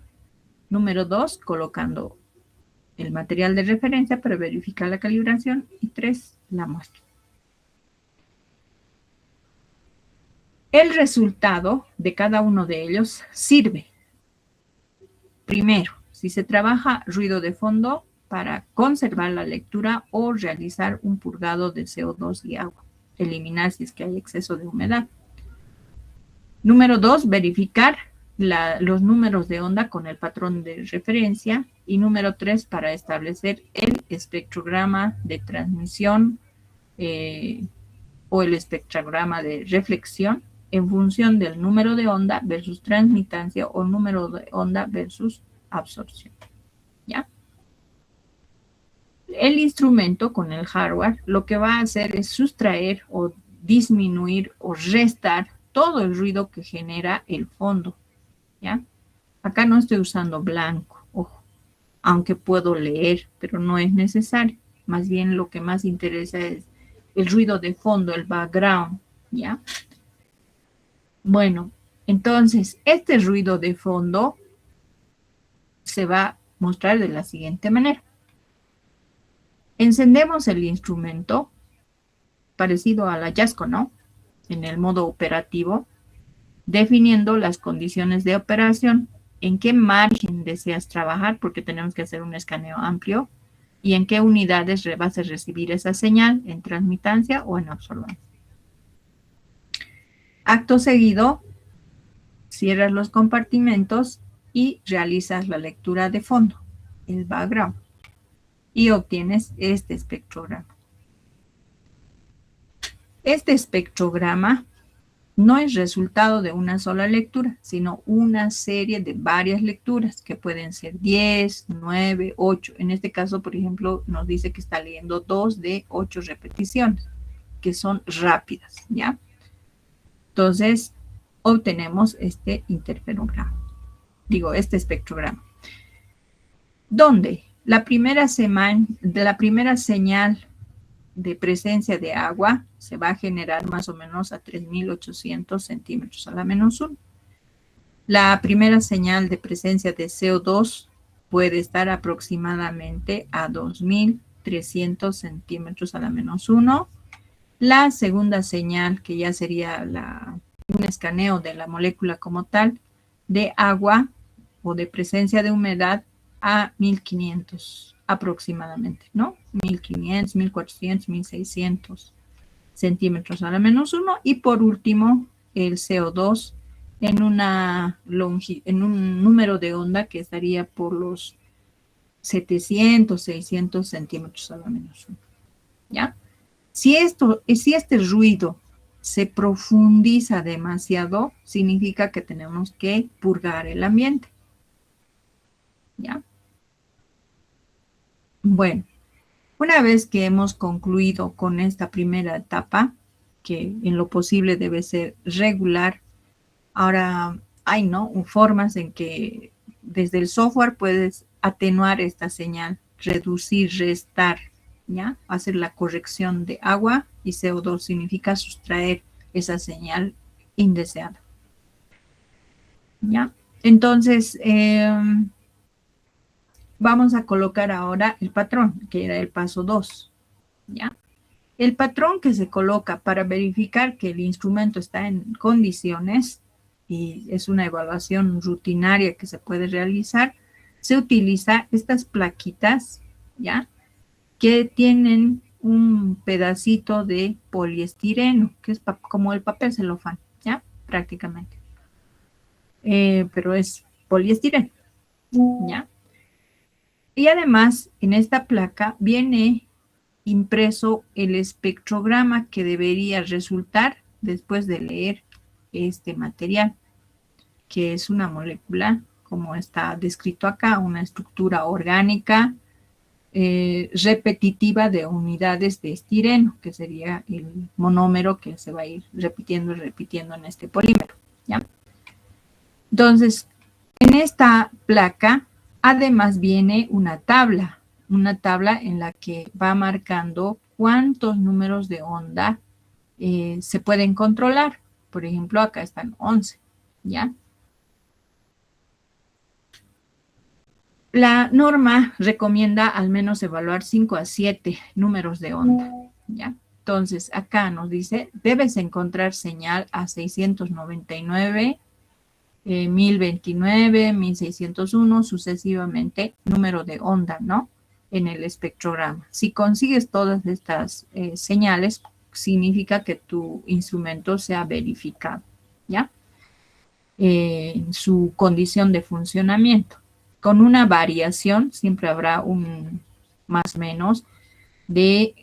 Número 2, colocando el material de referencia para verificar la calibración y 3, la muestra. El resultado de cada uno de ellos sirve. Primero, si se trabaja ruido de fondo para conservar la lectura o realizar un purgado de CO2 y agua, eliminar si es que hay exceso de humedad. Número 2, verificar los números de onda con el patrón de referencia. Y número 3, para establecer el espectrograma de transmisión o el espectrograma de reflexión en función del número de onda versus transmitancia o número de onda versus absorción, ¿ya? El instrumento con el hardware lo que va a hacer es sustraer o disminuir o restar todo el ruido que genera el fondo, ¿ya? Acá no estoy usando blanco, ojo, aunque puedo leer, pero no es necesario. Más bien lo que más interesa es el ruido de fondo, el background, ¿ya? Bueno, entonces, este ruido de fondo se va mostrar de la siguiente manera. Encendemos el instrumento, parecido a la Jasco, ¿no? En el modo operativo, definiendo las condiciones de operación, en qué margen deseas trabajar, porque tenemos que hacer un escaneo amplio, y en qué unidades vas a recibir esa señal, en transmitancia o en absorbancia. Acto seguido, cierras los compartimentos y realizas la lectura de fondo, el background, y obtienes este espectrograma. Este espectrograma no es resultado de una sola lectura, sino una serie de varias lecturas que pueden ser 10, 9, 8. En este caso, por ejemplo, nos dice que está leyendo 2 de 8 repeticiones, que son rápidas, ¿ya? Entonces, obtenemos este interferograma. Digo, este espectrograma. Donde la primera señal de presencia de agua se va a generar más o menos a 3.800 centímetros a la menos 1. La primera señal de presencia de CO2 puede estar aproximadamente a 2.300 centímetros a la menos 1. La segunda señal, que ya sería un escaneo de la molécula como tal, de agua o de presencia de humedad, a 1.500 aproximadamente, ¿no? 1.500, 1.400, 1.600 centímetros a la menos 1. Y por último, el CO2 en un número de onda que estaría por los 700, 600 centímetros a la menos 1. ¿Ya? Si este ruido se profundiza demasiado, significa que tenemos que purgar el ambiente. ¿Ya? Bueno, una vez que hemos concluido con esta primera etapa, que en lo posible debe ser regular, ahora hay, ¿no?, formas en que desde el software puedes atenuar esta señal, reducir, restar, ¿ya? Hacer la corrección de agua, y CO2 significa sustraer esa señal indeseada, ¿ya? Entonces, vamos a colocar ahora el patrón, que era el paso 2, ¿ya? El patrón que se coloca para verificar que el instrumento está en condiciones, y es una evaluación rutinaria que se puede realizar, se utiliza estas plaquitas, ¿ya?, que tienen un pedacito de poliestireno, que es como el papel celofán, ¿ya?, prácticamente. Pero es poliestireno, ¿ya? Y además, en esta placa viene impreso el espectrograma que debería resultar después de leer este material, que es una molécula, como está descrito acá, una estructura orgánica repetitiva de unidades de estireno, que sería el monómero que se va a ir repitiendo y repitiendo en este polímero, ¿ya? Entonces, en esta placa, además viene una tabla en la que va marcando cuántos números de onda se pueden controlar. Por ejemplo, acá están 11, ¿ya? La norma recomienda al menos evaluar 5 a 7 números de onda, ¿ya? Entonces, acá nos dice, debes encontrar señal a 699, 1029, 1601, sucesivamente, número de onda, ¿no?, en el espectrograma. Si consigues todas estas señales, significa que tu instrumento se ha verificado, ¿ya?, en su condición de funcionamiento. Con una variación, siempre habrá un más menos de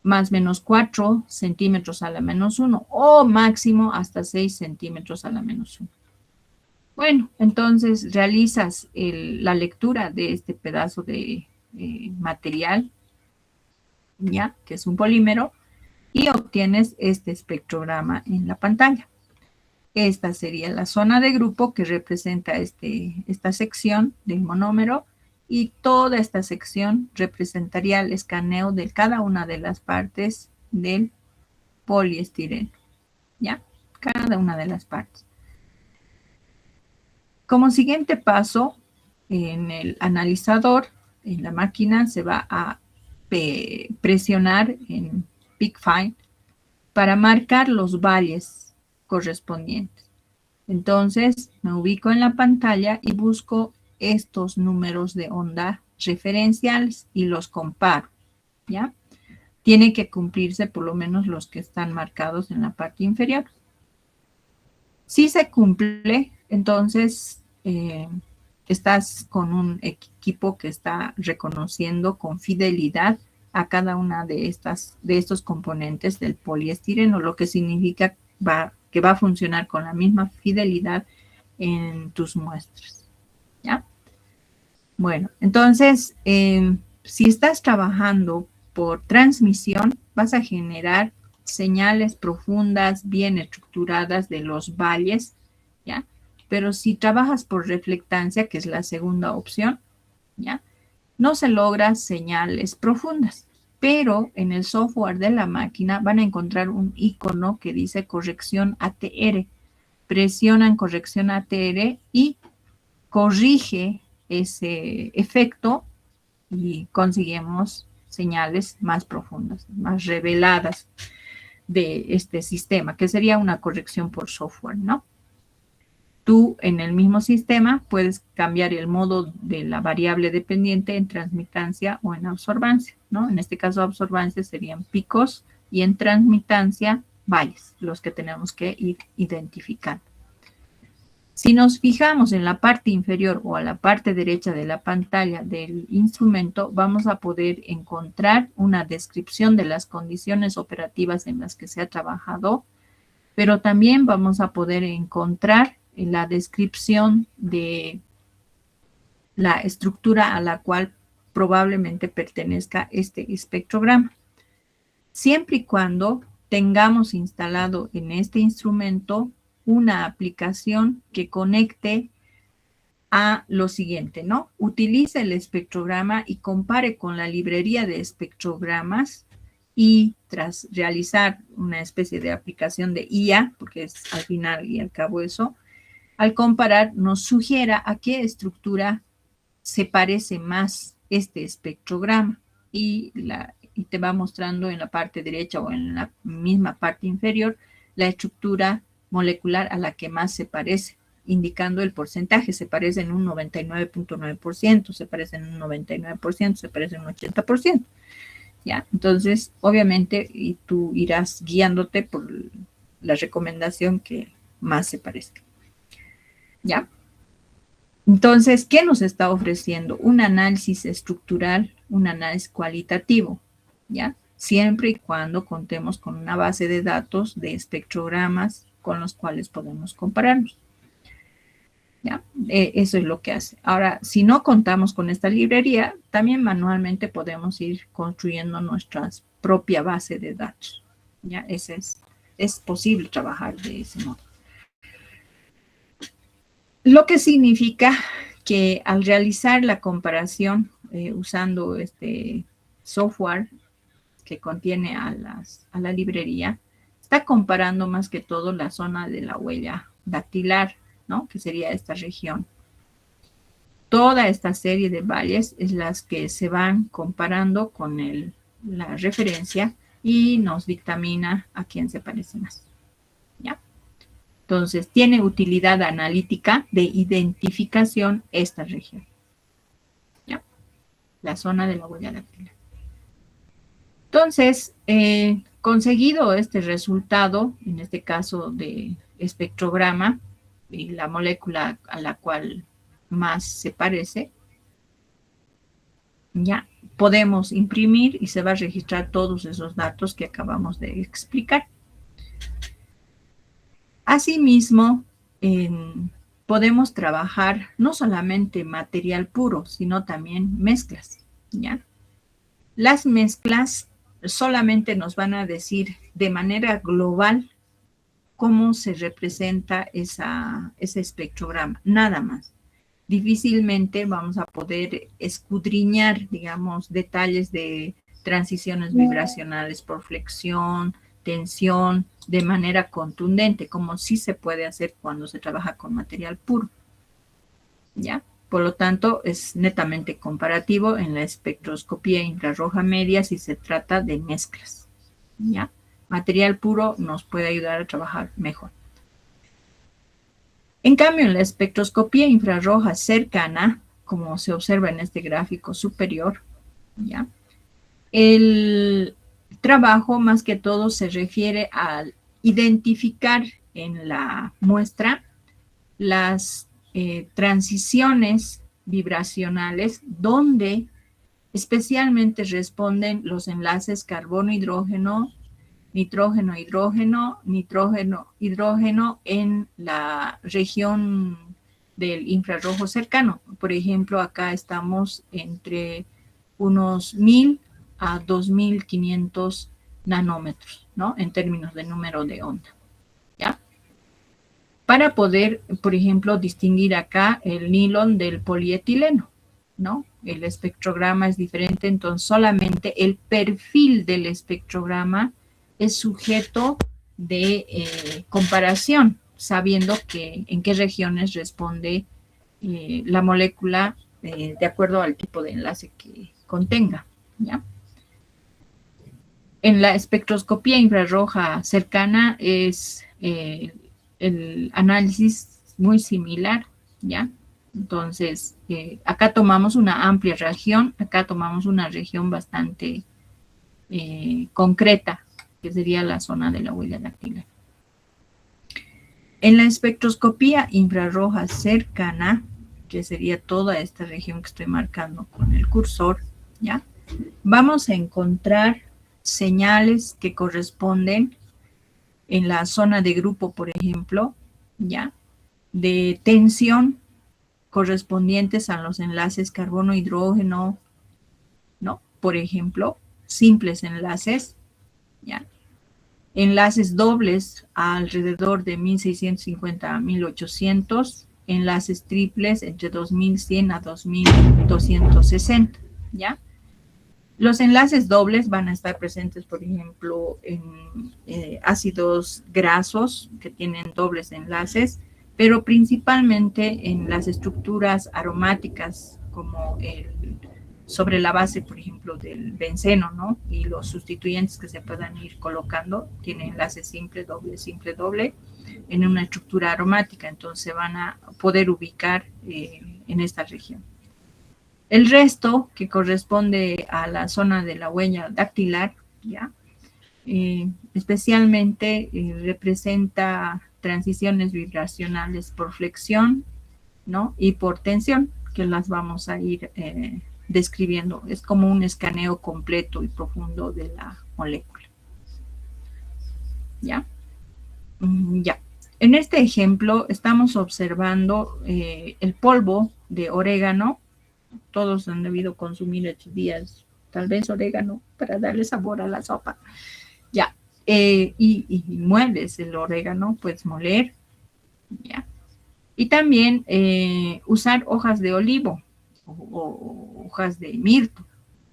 más menos 4 centímetros a la menos 1, o máximo hasta 6 centímetros a la menos 1. Bueno, entonces realizas la lectura de este pedazo de material, ¿ya?, que es un polímero, y obtienes este espectrograma en la pantalla. Esta sería la zona de grupo que representa esta sección del monómero, y toda esta sección representaría el escaneo de cada una de las partes del poliestireno, ¿ya? Cada una de las partes. Como siguiente paso, en el analizador, en la máquina, se va a presionar en PeakFind para marcar los valles correspondientes. Entonces, me ubico en la pantalla y busco estos números de onda referenciales y los comparo, ¿ya? Tiene que cumplirse por lo menos los que están marcados en la parte inferior. Si se cumple, entonces estás con un equipo que está reconociendo con fidelidad a cada una de estos componentes del poliestireno, lo que significa que va a funcionar con la misma fidelidad en tus muestras, ¿ya? Bueno, entonces, si estás trabajando por transmisión, vas a generar señales profundas, bien estructuradas de los valles, ¿ya? Pero si trabajas por reflectancia, que es la segunda opción, ¿ya? No se logran señales profundas, pero en el software de la máquina van a encontrar un icono que dice corrección ATR. Presionan corrección ATR y corrige ese efecto y conseguimos señales más profundas, más reveladas de este sistema, que sería una corrección por software, ¿no? Tú en el mismo sistema puedes cambiar el modo de la variable dependiente en transmitancia o en absorbancia, ¿no? En este caso absorbancia serían picos y en transmitancia valles, los que tenemos que ir identificando. Si nos fijamos en la parte inferior o a la parte derecha de la pantalla del instrumento, vamos a poder encontrar una descripción de las condiciones operativas en las que se ha trabajado, pero también vamos a poder encontrar la descripción de la estructura a la cual probablemente pertenezca este espectrograma. Siempre y cuando tengamos instalado en este instrumento una aplicación que conecte a lo siguiente, ¿no? Utilice el espectrograma y compare con la librería de espectrogramas y tras realizar una especie de aplicación de IA, porque es al final y al cabo eso, al comparar nos sugiera a qué estructura se parece más este espectrograma y te va mostrando en la parte derecha o en la misma parte inferior la estructura molecular a la que más se parece, indicando el porcentaje. Se parece en un 99.9%, se parece en un 99%, se parece en un 80%. ¿Ya? Entonces, obviamente, y tú irás guiándote por la recomendación que más se parezca. ¿Ya? Entonces, ¿qué nos está ofreciendo? Un análisis estructural, un análisis cualitativo, ¿ya? Siempre y cuando contemos con una base de datos de espectrogramas con los cuales podemos compararnos. ¿Ya? Eso es lo que hace. Ahora, si no contamos con esta librería, también manualmente podemos ir construyendo nuestra propia base de datos. ¿Ya? Es posible trabajar de ese modo. Lo que significa que al realizar la comparación usando este software que contiene a la librería, está comparando más que todo la zona de la huella dactilar, ¿no? Que sería esta región. Toda esta serie de valles es las que se van comparando con la referencia y nos dictamina a quién se parece más. ¿Ya? Entonces, tiene utilidad analítica de identificación esta región. ¿Ya? La zona de la huella dactilar. Entonces, conseguido este resultado, en este caso de espectrograma, y la molécula a la cual más se parece, ya podemos imprimir y se va a registrar todos esos datos que acabamos de explicar. Asimismo, podemos trabajar no solamente material puro, sino también mezclas, ¿ya? Las mezclas solamente nos van a decir de manera global cómo se representa ese espectrograma, nada más. Difícilmente vamos a poder escudriñar, digamos, detalles de transiciones vibracionales por flexión, tensión, de manera contundente, como sí se puede hacer cuando se trabaja con material puro, ¿ya? Por lo tanto, es netamente comparativo en la espectroscopía infrarroja media si se trata de mezclas, ¿ya? Material puro nos puede ayudar a trabajar mejor. En cambio, en la espectroscopía infrarroja cercana, como se observa en este gráfico superior, ¿ya? El trabajo más que todo se refiere a identificar en la muestra las transiciones vibracionales donde especialmente responden los enlaces carbono-hidrógeno, nitrógeno-hidrógeno, nitrógeno-hidrógeno en la región del infrarrojo cercano. Por ejemplo, acá estamos entre unos 1000 a 2500 nanómetros, ¿no? En términos de número de onda, ¿ya? Para poder, por ejemplo, distinguir acá el nylon del polietileno, ¿no? El espectrograma es diferente, entonces solamente el perfil del espectrograma es sujeto de comparación, sabiendo en qué regiones responde la molécula de acuerdo al tipo de enlace que contenga, ¿ya? En la espectroscopía infrarroja cercana es el análisis muy similar, ¿ya? Entonces, acá tomamos una amplia región, acá tomamos una región bastante concreta, que sería la zona de la huella dactilar. En la espectroscopía infrarroja cercana, que sería toda esta región que estoy marcando con el cursor, ¿ya? Vamos a encontrar señales que corresponden en la zona de grupo, por ejemplo, ¿ya? De tensión correspondientes a los enlaces carbono-hidrógeno, ¿no? Por ejemplo, simples enlaces, ¿ya? Enlaces dobles a alrededor de 1650 a 1800, enlaces triples entre 2100 a 2260, ¿ya? Los enlaces dobles van a estar presentes, por ejemplo, en ácidos grasos que tienen dobles enlaces, pero principalmente en las estructuras aromáticas como sobre la base, por ejemplo, del benceno, ¿no? Y los sustituyentes que se puedan ir colocando tienen enlaces simple, doble, en una estructura aromática, entonces se van a poder ubicar en esta región. El resto, que corresponde a la zona de la huella dactilar, ¿ya? Especialmente representa transiciones vibracionales por flexión, ¿no? Y por tensión, que las vamos a ir describiendo. Es como un escaneo completo y profundo de la molécula. ¿Ya? Ya. En este ejemplo estamos observando el polvo de orégano. Todos han debido consumir estos días, tal vez orégano, para darle sabor a la sopa. Ya. Y mueles el orégano, puedes moler. Ya. Y también usar hojas de olivo o hojas de mirto,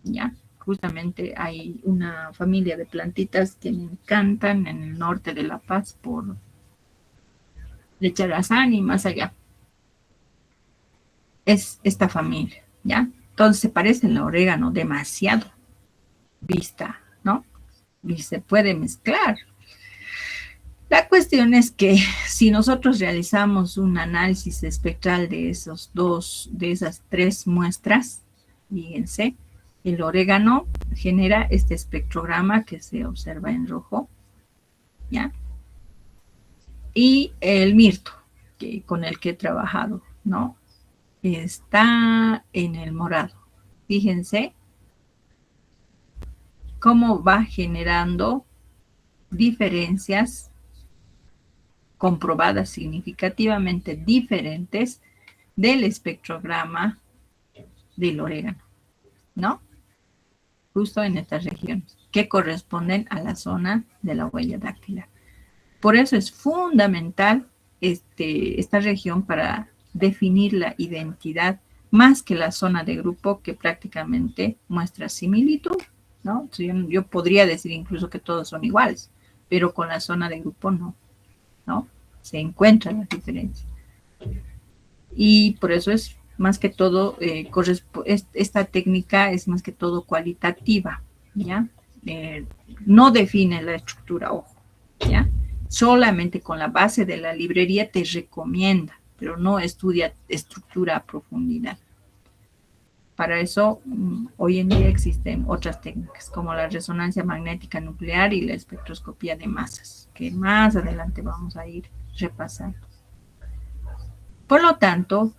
¿ya? Justamente hay una familia de plantitas que me encantan en el norte de La Paz por Lecharazán y más allá. Es esta familia, ¿ya? Entonces se parece al orégano demasiado vista, ¿no? Y se puede mezclar. La cuestión es que si nosotros realizamos un análisis espectral de esas tres muestras, fíjense, el orégano genera este espectrograma que se observa en rojo, ¿ya? Y el mirto, con el que he trabajado, ¿no? Está en el morado. Fíjense cómo va generando diferencias comprobadas significativamente diferentes del espectrograma del orégano, ¿no? Justo en estas regiones, que corresponden a la zona de la huella dactilar. Por eso es fundamental esta región para definir la identidad, más que la zona de grupo, que prácticamente muestra similitud, ¿no? Yo podría decir incluso que todos son iguales, pero con la zona de grupo no, ¿no? Se encuentran las diferencias. Y por eso es más que todo, esta técnica es más que todo cualitativa, ¿ya? No define la estructura, ojo, ¿ya? Solamente con la base de la librería te recomienda, pero no estudia estructura a profundidad. Para eso, hoy en día existen otras técnicas, como la resonancia magnética nuclear y la espectroscopía de masas, que más adelante vamos a ir repasando. Por lo tanto,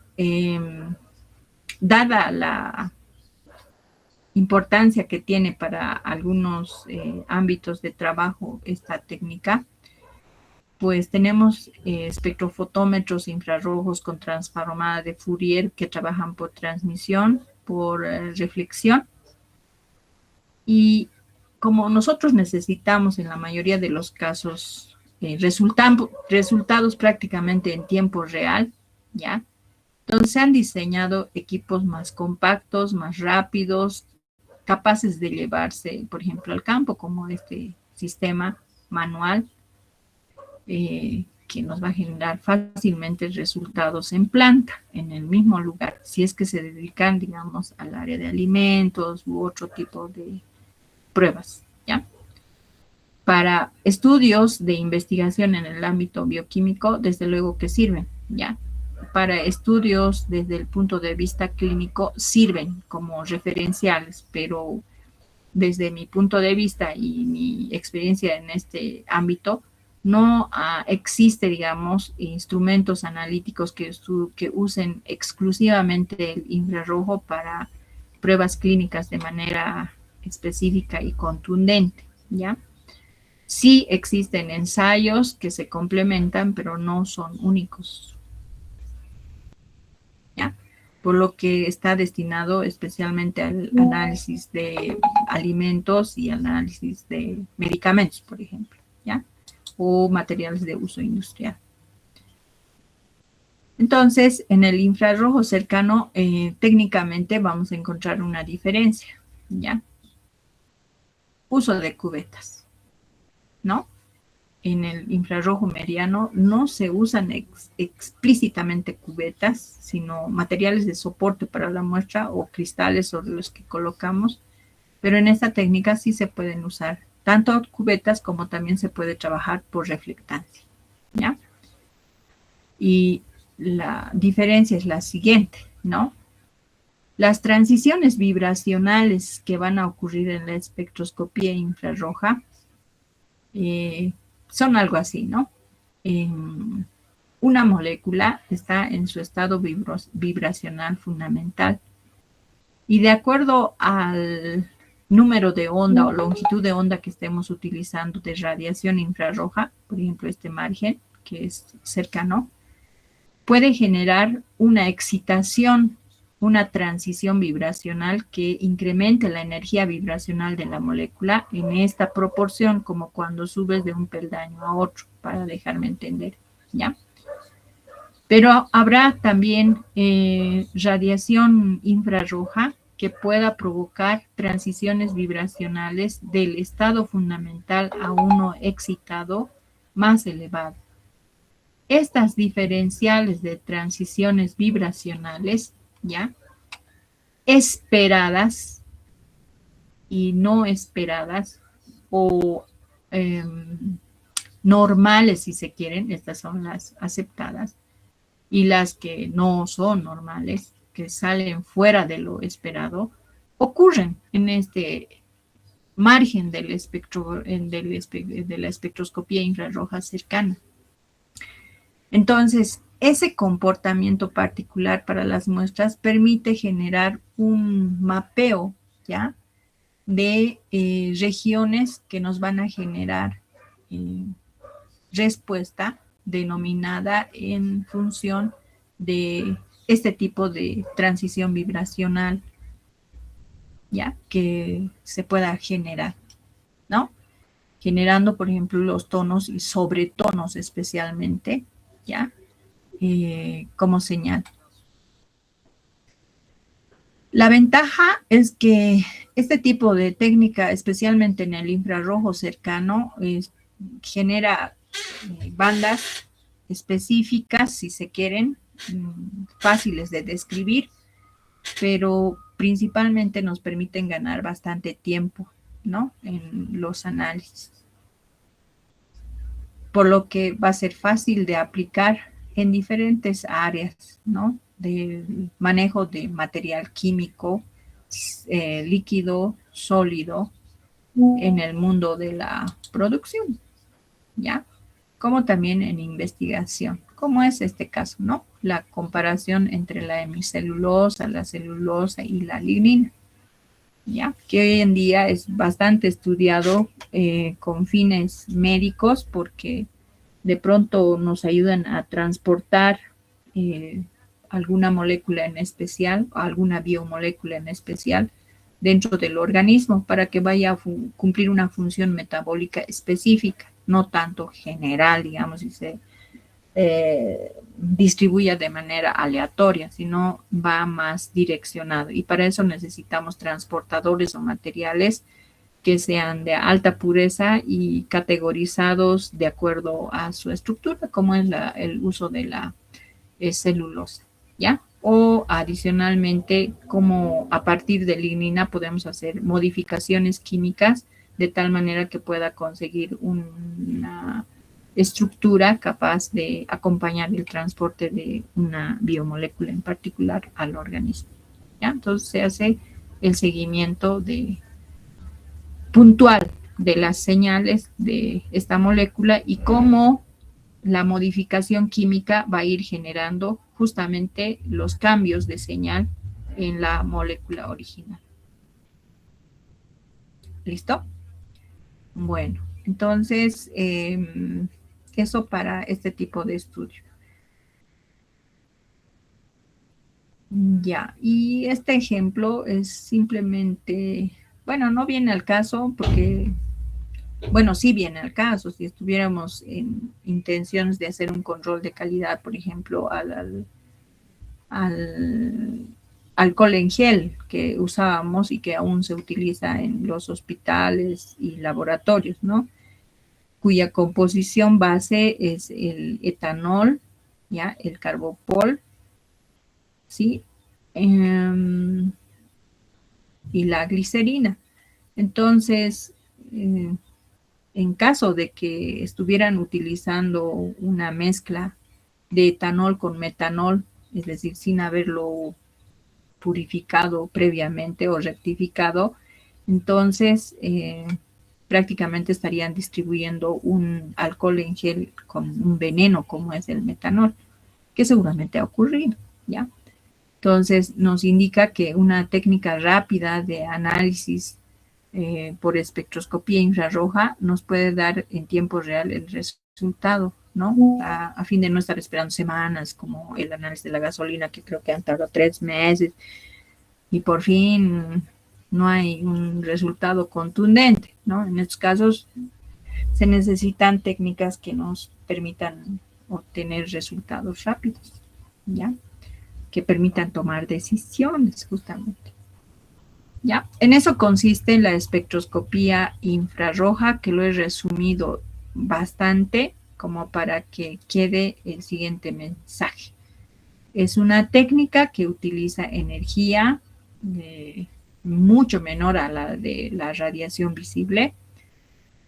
dada la importancia que tiene para algunos ámbitos de trabajo esta técnica, pues tenemos espectrofotómetros infrarrojos con transformada de Fourier que trabajan por transmisión, por reflexión. Y como nosotros necesitamos en la mayoría de los casos resultados prácticamente en tiempo real, ¿ya? Entonces se han diseñado equipos más compactos, más rápidos, capaces de llevarse, por ejemplo, al campo, como este sistema manual, que nos va a generar fácilmente resultados en planta, en el mismo lugar, si es que se dedican, digamos, al área de alimentos u otro tipo de pruebas, ¿ya? Para estudios de investigación en el ámbito bioquímico, desde luego que sirven, ¿ya? Para estudios desde el punto de vista clínico sirven como referenciales, pero desde mi punto de vista y mi experiencia en este ámbito, no existe, digamos, instrumentos analíticos que usen exclusivamente el infrarrojo para pruebas clínicas de manera específica y contundente, ¿ya? Sí existen ensayos que se complementan, pero no son únicos, ¿ya? Por lo que está destinado especialmente al análisis de alimentos y análisis de medicamentos, por ejemplo, ¿ya? O materiales de uso industrial. Entonces, en el infrarrojo cercano, técnicamente vamos a encontrar una diferencia, ¿ya? Uso de cubetas, ¿no? En el infrarrojo mediano no se usan explícitamente cubetas, sino materiales de soporte para la muestra o cristales sobre los que colocamos, pero en esta técnica sí se pueden usar tanto cubetas como también se puede trabajar por reflectancia, ¿ya? Y la diferencia es la siguiente, ¿no? Las transiciones vibracionales que van a ocurrir en la espectroscopía infrarroja son algo así, ¿no? Una molécula está en su estado vibracional fundamental y de acuerdo al número de onda o longitud de onda que estemos utilizando de radiación infrarroja, por ejemplo, este margen que es cercano, puede generar una excitación, una transición vibracional que incremente la energía vibracional de la molécula en esta proporción, como cuando subes de un peldaño a otro, para dejarme entender, ¿ya? Pero habrá también radiación infrarroja que pueda provocar transiciones vibracionales del estado fundamental a uno excitado más elevado. Estas diferenciales de transiciones vibracionales, ¿ya? Esperadas y no esperadas, o normales si se quieren, estas son las aceptadas, y las que no son normales, que salen fuera de lo esperado, ocurren en este margen del espectro, de la espectroscopía infrarroja cercana. Entonces, ese comportamiento particular para las muestras permite generar un mapeo, ¿ya?, de regiones que nos van a generar respuesta denominada en función de este tipo de transición vibracional, ¿ya?, que se pueda generar, ¿no? Generando, por ejemplo, los tonos y sobretonos especialmente, ¿ya?, como señal. La ventaja es que este tipo de técnica, especialmente en el infrarrojo cercano, genera bandas específicas, si se quieren, fáciles de describir, pero principalmente nos permiten ganar bastante tiempo, ¿no? En los análisis. Por lo que va a ser fácil de aplicar en diferentes áreas, ¿no? Del manejo de material químico, líquido, sólido, en el mundo de la producción, ¿ya? Como también en investigación, como es este caso, ¿no? La comparación entre la hemicelulosa, la celulosa y la lignina, ¿ya? Que hoy en día es bastante estudiado con fines médicos porque de pronto nos ayudan a transportar alguna molécula en especial, o alguna biomolécula en especial dentro del organismo para que vaya a cumplir una función metabólica específica, no tanto general, digamos, y se distribuya de manera aleatoria, sino va más direccionado. Y para eso necesitamos transportadores o materiales que sean de alta pureza y categorizados de acuerdo a su estructura, como es el uso de la celulosa, ¿ya? O adicionalmente, como a partir de lignina podemos hacer modificaciones químicas de tal manera que pueda conseguir una estructura capaz de acompañar el transporte de una biomolécula en particular al organismo, ¿ya? Entonces se hace el seguimiento puntual de las señales de esta molécula y cómo la modificación química va a ir generando justamente los cambios de señal en la molécula original. ¿Listo? Bueno, entonces eso para este tipo de estudio. Ya, y este ejemplo es simplemente, bueno, no viene al caso porque, bueno, sí viene al caso, si estuviéramos en intenciones de hacer un control de calidad, por ejemplo, al alcohol en gel que usábamos y que aún se utiliza en los hospitales y laboratorios, ¿no? Cuya composición base es el etanol, ¿ya? El carbopol, ¿sí? Y la glicerina. Entonces, en caso de que estuvieran utilizando una mezcla de etanol con metanol, es decir, sin haberlo purificado previamente o rectificado, entonces prácticamente estarían distribuyendo un alcohol en gel con un veneno como es el metanol, que seguramente ha ocurrido, ¿ya? Entonces nos indica que una técnica rápida de análisis por espectroscopía infrarroja nos puede dar en tiempo real el resultado, ¿no? A fin de no estar esperando semanas, como el análisis de la gasolina, que creo que han tardado 3 meses, y por fin no hay un resultado contundente, ¿no? En estos casos se necesitan técnicas que nos permitan obtener resultados rápidos, ¿ya? Que permitan tomar decisiones, justamente. ¿Ya? En eso consiste la espectroscopía infrarroja, que lo he resumido bastante como para que quede el siguiente mensaje. Es una técnica que utiliza energía mucho menor a la de la radiación visible,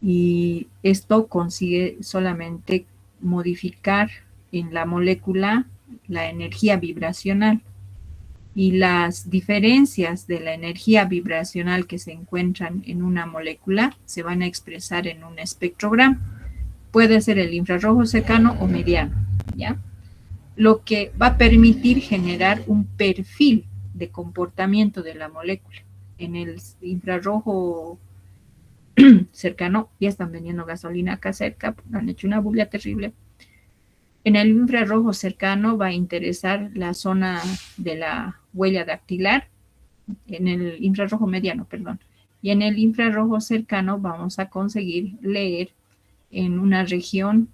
y esto consigue solamente modificar en la molécula la energía vibracional, y las diferencias de la energía vibracional que se encuentran en una molécula se van a expresar en un espectrograma. Puede ser el infrarrojo cercano o mediano, ¿ya? Lo que va a permitir generar un perfil de comportamiento de la molécula. En el infrarrojo cercano, ya están vendiendo gasolina acá cerca, han hecho una bulla terrible. En el infrarrojo cercano va a interesar la zona de la huella dactilar, en el infrarrojo mediano, perdón. Y en el infrarrojo cercano vamos a conseguir leer en una región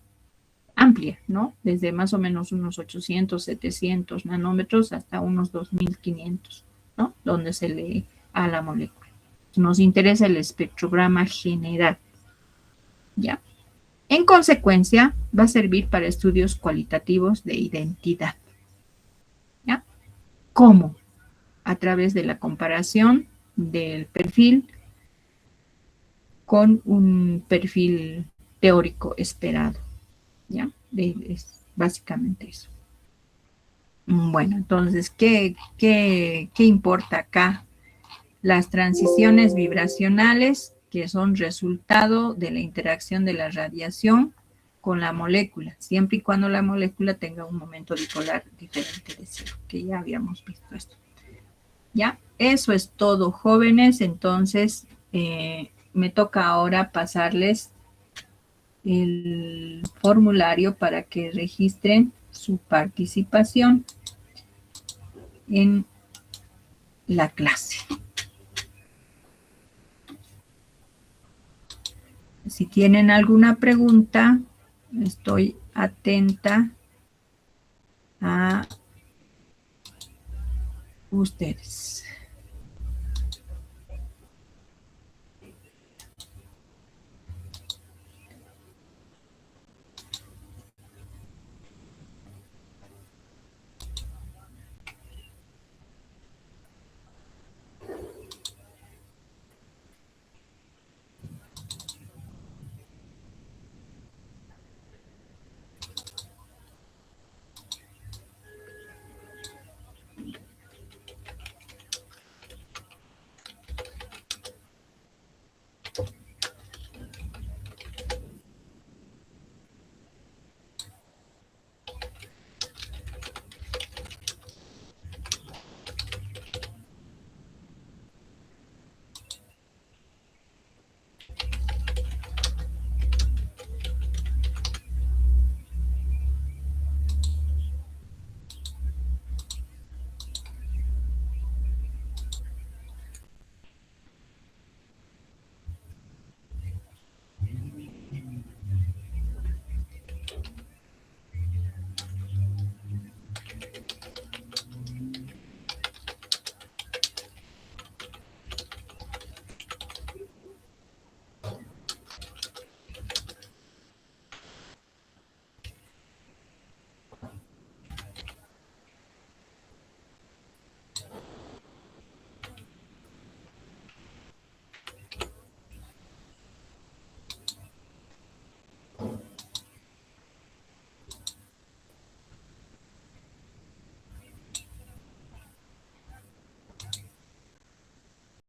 amplia, ¿no? Desde más o menos unos 800, 700 nanómetros hasta unos 2500, ¿no? Donde se lee a la molécula. Nos interesa el espectrograma general, ¿ya? En consecuencia, va a servir para estudios cualitativos de identidad, ¿Cómo? A través de la comparación del perfil con un perfil teórico esperado, ¿ya? Es básicamente eso. Bueno, entonces, ¿qué importa acá? Las transiciones vibracionales, que son resultado de la interacción de la radiación con la molécula, siempre y cuando la molécula tenga un momento dipolar diferente de cero, que ya habíamos visto esto. Ya, eso es todo, jóvenes. Entonces, me toca ahora pasarles el formulario para que registren su participación en la clase. Si tienen alguna pregunta, estoy atenta a ustedes.